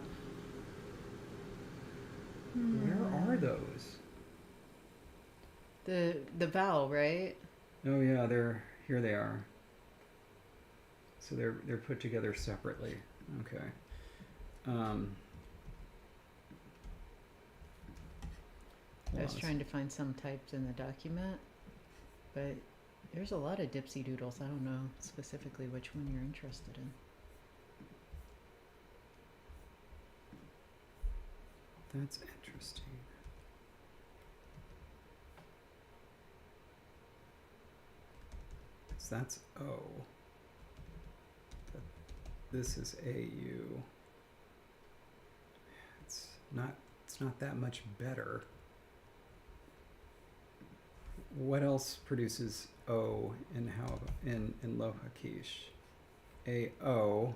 Where are those? The vowel, right? Oh yeah, here they are. So they're put together separately. Okay. I was trying to find some typed in the document, but there's a lot of Dipsy Doodles. I don't know specifically which one you're interested in. That's interesting. So that's O. This is AU. It's not that much better. What else produces O in Low Hakish? AO.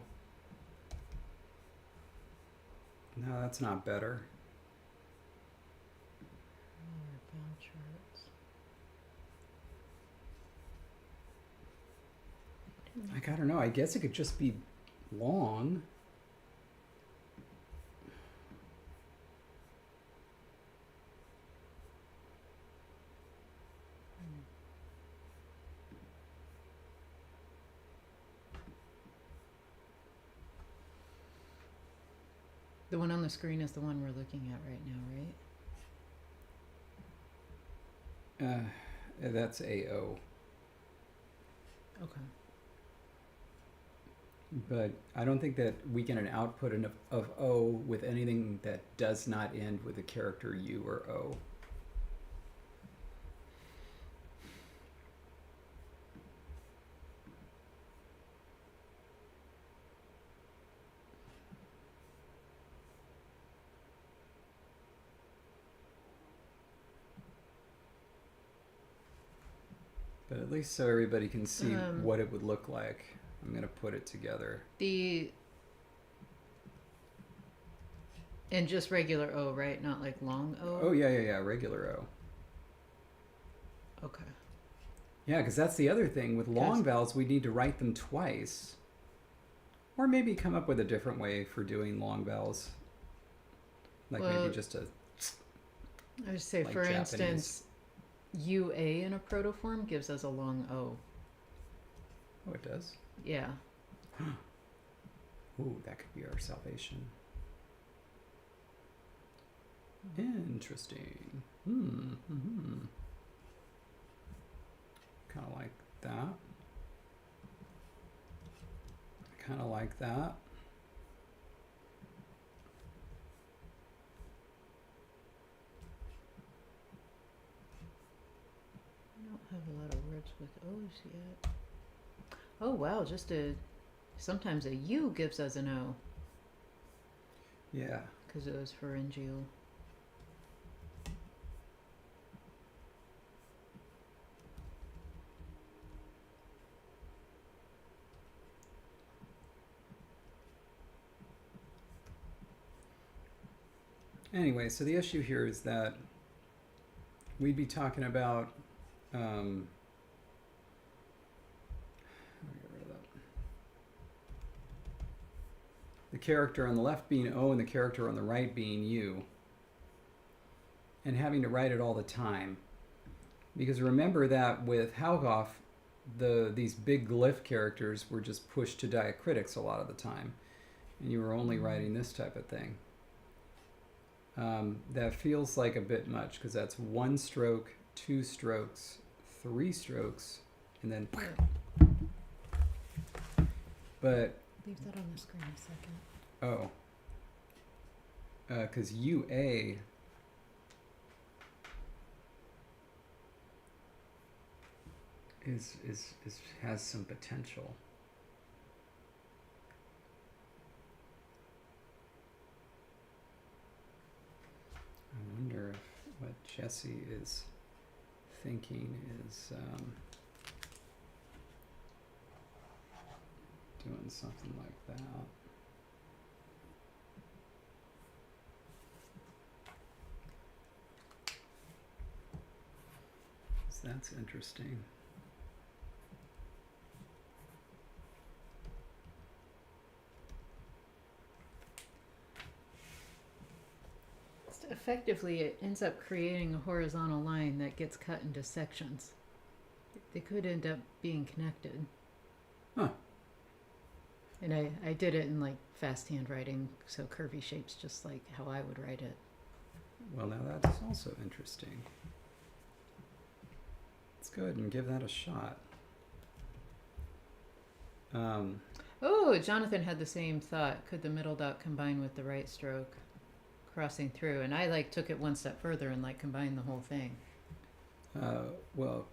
No, that's not better. Bound charts. Like, I don't know. I guess it could just be long. The one on the screen is the one we're looking at right now, right? That's AO. Okay. But I don't think that we get an output of O with anything that does not end with the character U or O. But at least so everybody can see what it would look like. I'm going to put it together. And just regular O, right? Not like long O? Oh, yeah. Regular O. Okay. Yeah, because that's the other thing. With long vowels, we need to write them twice. Or maybe come up with a different way for doing long vowels. Like maybe just a... I would say, like for Japanese. Instance, UA in a protoform gives us a long O. Oh, it does? Yeah. Ooh, that could be our salvation. Interesting. Mm-hmm. Kind of like that. Kind of like that. I don't have a lot of words with O's yet. Oh wow, sometimes a U gives us an O. Yeah. Because it was pharyngeal. Anyway, so the issue here is that we'd be talking about the character on the left being O and the character on the right being U, and having to write it all the time. Because remember that with Hauoff, these big glyph characters were just pushed to diacritics a lot of the time, and you were only writing this type of thing. That feels like a bit much because that's 1 stroke, 2 strokes, 3 strokes, and then. But Leave that on the screen a second. Oh. Because UA is has some potential. I wonder if what Jesse is thinking is doing something like that. So that's interesting. Effectively, it ends up creating a horizontal line that gets cut into sections. They could end up being connected. Huh. And I did it in like fast handwriting, so curvy shapes, just like how I would write it. Well, now that is also interesting. Let's go ahead and give that a shot. Oh, Jonathan had the same thought. Could the middle dot combine with the right stroke crossing through? And I like took it one step further and like combined the whole thing. Well,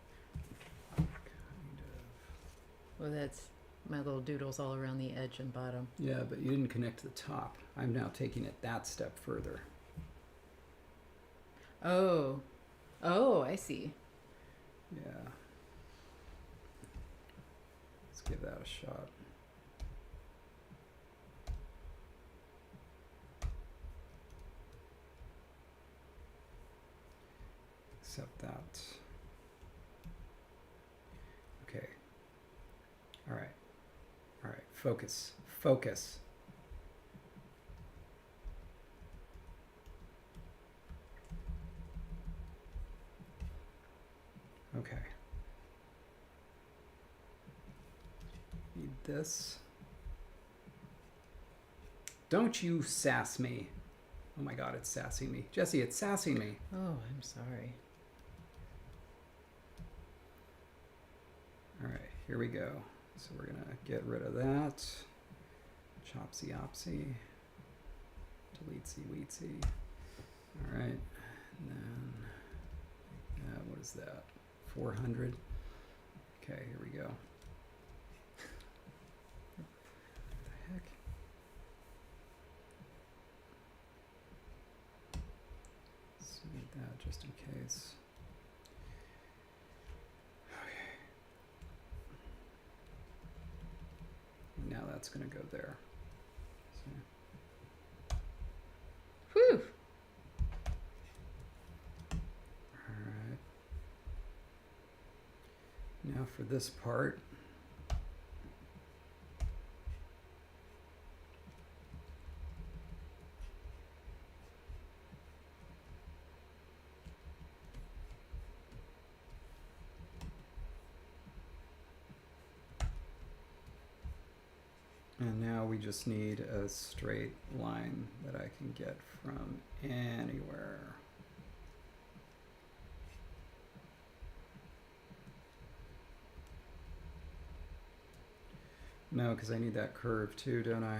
kind of. Well, that's my little doodles all around the edge and bottom. Yeah, but you didn't connect to the top. I'm now taking it that step further. Oh, I see. Yeah. Let's give that a shot. Accept that. Okay. All right. All right. Focus. Focus. Okay. Need this. Don't you sass me. Oh my god, it's sassing me. Jesse, it's sassing me. Oh, I'm sorry. All right, here we go. So we're going to get rid of that. Chopsy-opsy. Deletesy-weetsy. All right. And then, what is that? 400. Okay, here we go. What the heck? Let's need that just in case. Now that's going to go there. So. Whew. All right. Now for this part. And now we just need a straight line that I can get from anywhere. No, because I need that curve too, don't I?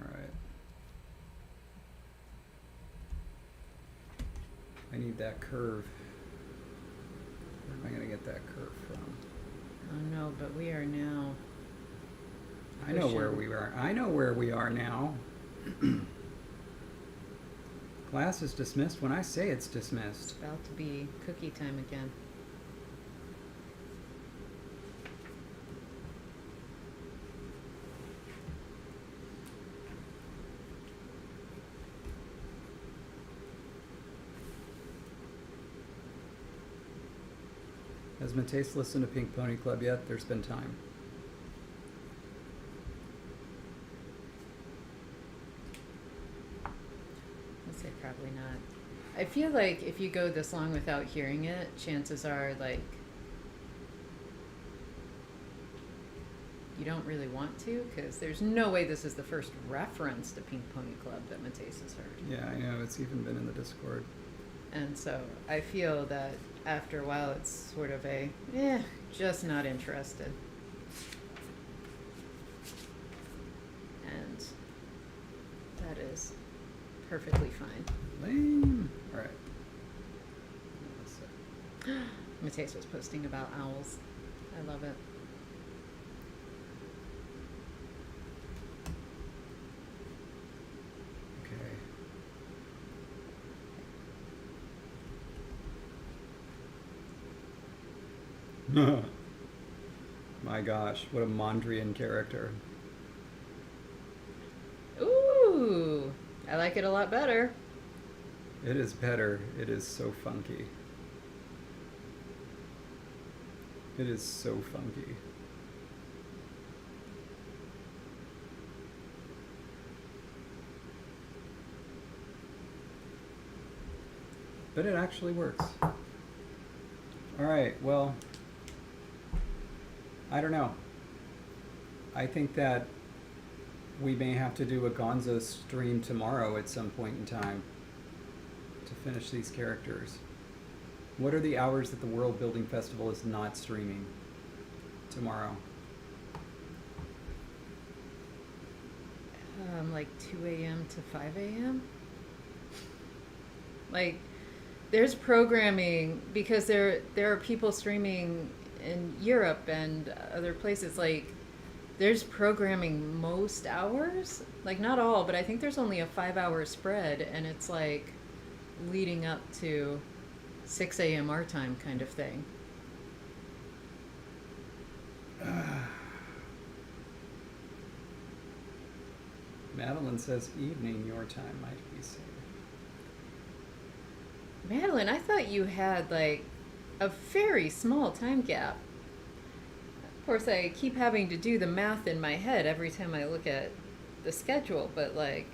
All right. I need that curve. Where am I going to get that curve from? Oh no, but we are now. I know where we are. I know where we are now. Class is dismissed when I say it's dismissed. It's about to be cookie time again. Has Mateus listened to Pink Pony Club yet? There's been time. I'd say probably not. I feel like if you go this long without hearing it, chances are like you don't really want to, because there's no way this is the first reference to Pink Pony Club that Mateus has heard. Yeah, I know. It's even been in the Discord. And so I feel that after a while it's sort of a, just not interested. And that is perfectly fine. Lame. All right. Mateus was posting about owls. I love it. Okay. My gosh, what a Mondrian character. Ooh, I like it a lot better. It is better. It is so funky. It is so funky. But it actually works. All right, well, I don't know. I think that we may have to do a Gonzo stream tomorrow at some point in time to finish these characters. What are the hours that the World Building Festival is not streaming tomorrow? Like 2 a.m. to 5 a.m. Like, there's programming because there are people streaming in Europe and other places. Like, there's programming most hours, like not all, but I think there's only a 5-hour spread, and it's like leading up to 6 a.m. our time kind of thing. Madeline says evening your time might be safe. Madeline, I thought you had like a very small time gap. Of course, I keep having to do the math in my head every time I look at the schedule, but like,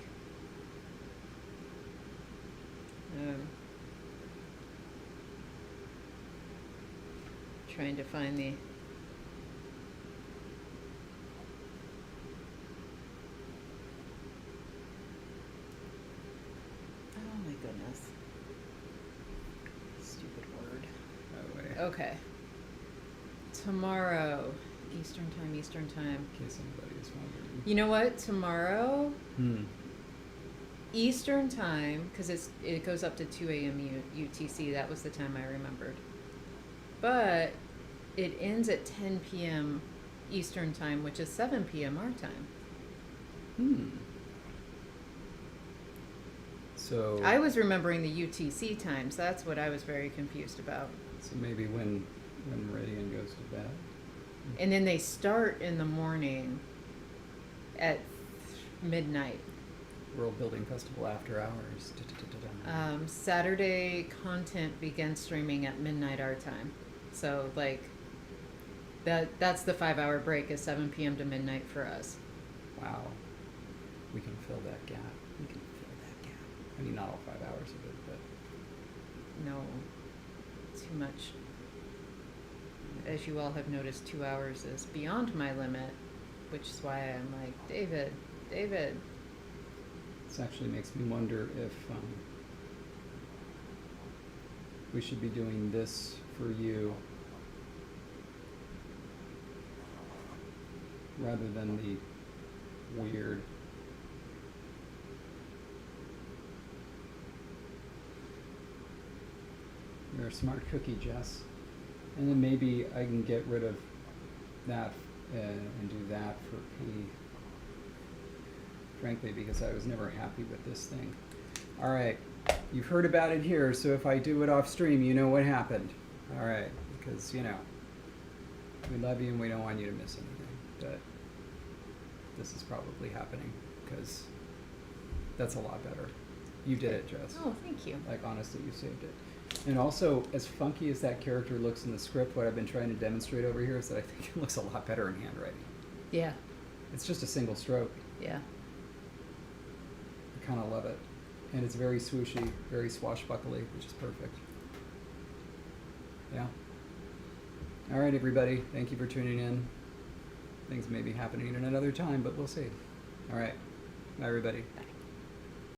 trying to find the. Oh my goodness. Stupid word. By the way, Okay. Tomorrow, Eastern time. in case anybody is wondering. You know what? Tomorrow, Hmm. Eastern time, because it goes up to 2 a.m. UTC. That was the time I remembered. But it ends at 10 p.m. Eastern time, which is 7 p.m. our time. Hmm. So I was remembering the UTC times. That's what I was very confused about. So maybe when Meridian goes to bed. And then they start in the morning at midnight. World Building Festival after hours. Saturday content begins streaming at midnight our time. So like that's the 5-hour break is 7 p.m. to midnight for us. Wow. We can fill that gap. I mean, not all 5 hours of it, but No, too much. As you all have noticed, 2 hours is beyond my limit, which is why I'm like, David. this actually makes me wonder if we should be doing this for you rather than the weird you're a smart cookie, Jess. And then maybe I can get rid of that and do that for P. Frankly, because I was never happy with this thing. All right, you've heard about it here, so if I do it off stream, you know what happened. All right, because, you know, we love you and we don't want you to miss anything. But this is probably happening because that's a lot better. You did it, Jess. Oh, thank you. Like, honestly, you saved it. And also, as funky as that character looks in the script, what I've been trying to demonstrate over here is that I think it looks a lot better in handwriting. Yeah. It's just a single stroke. Yeah. I kind of love it. And it's very swooshy, very swashbuckly, which is perfect. Yeah. All right, everybody. Thank you for tuning in. Things may be happening at another time, but we'll see. All right. Bye, everybody. Bye.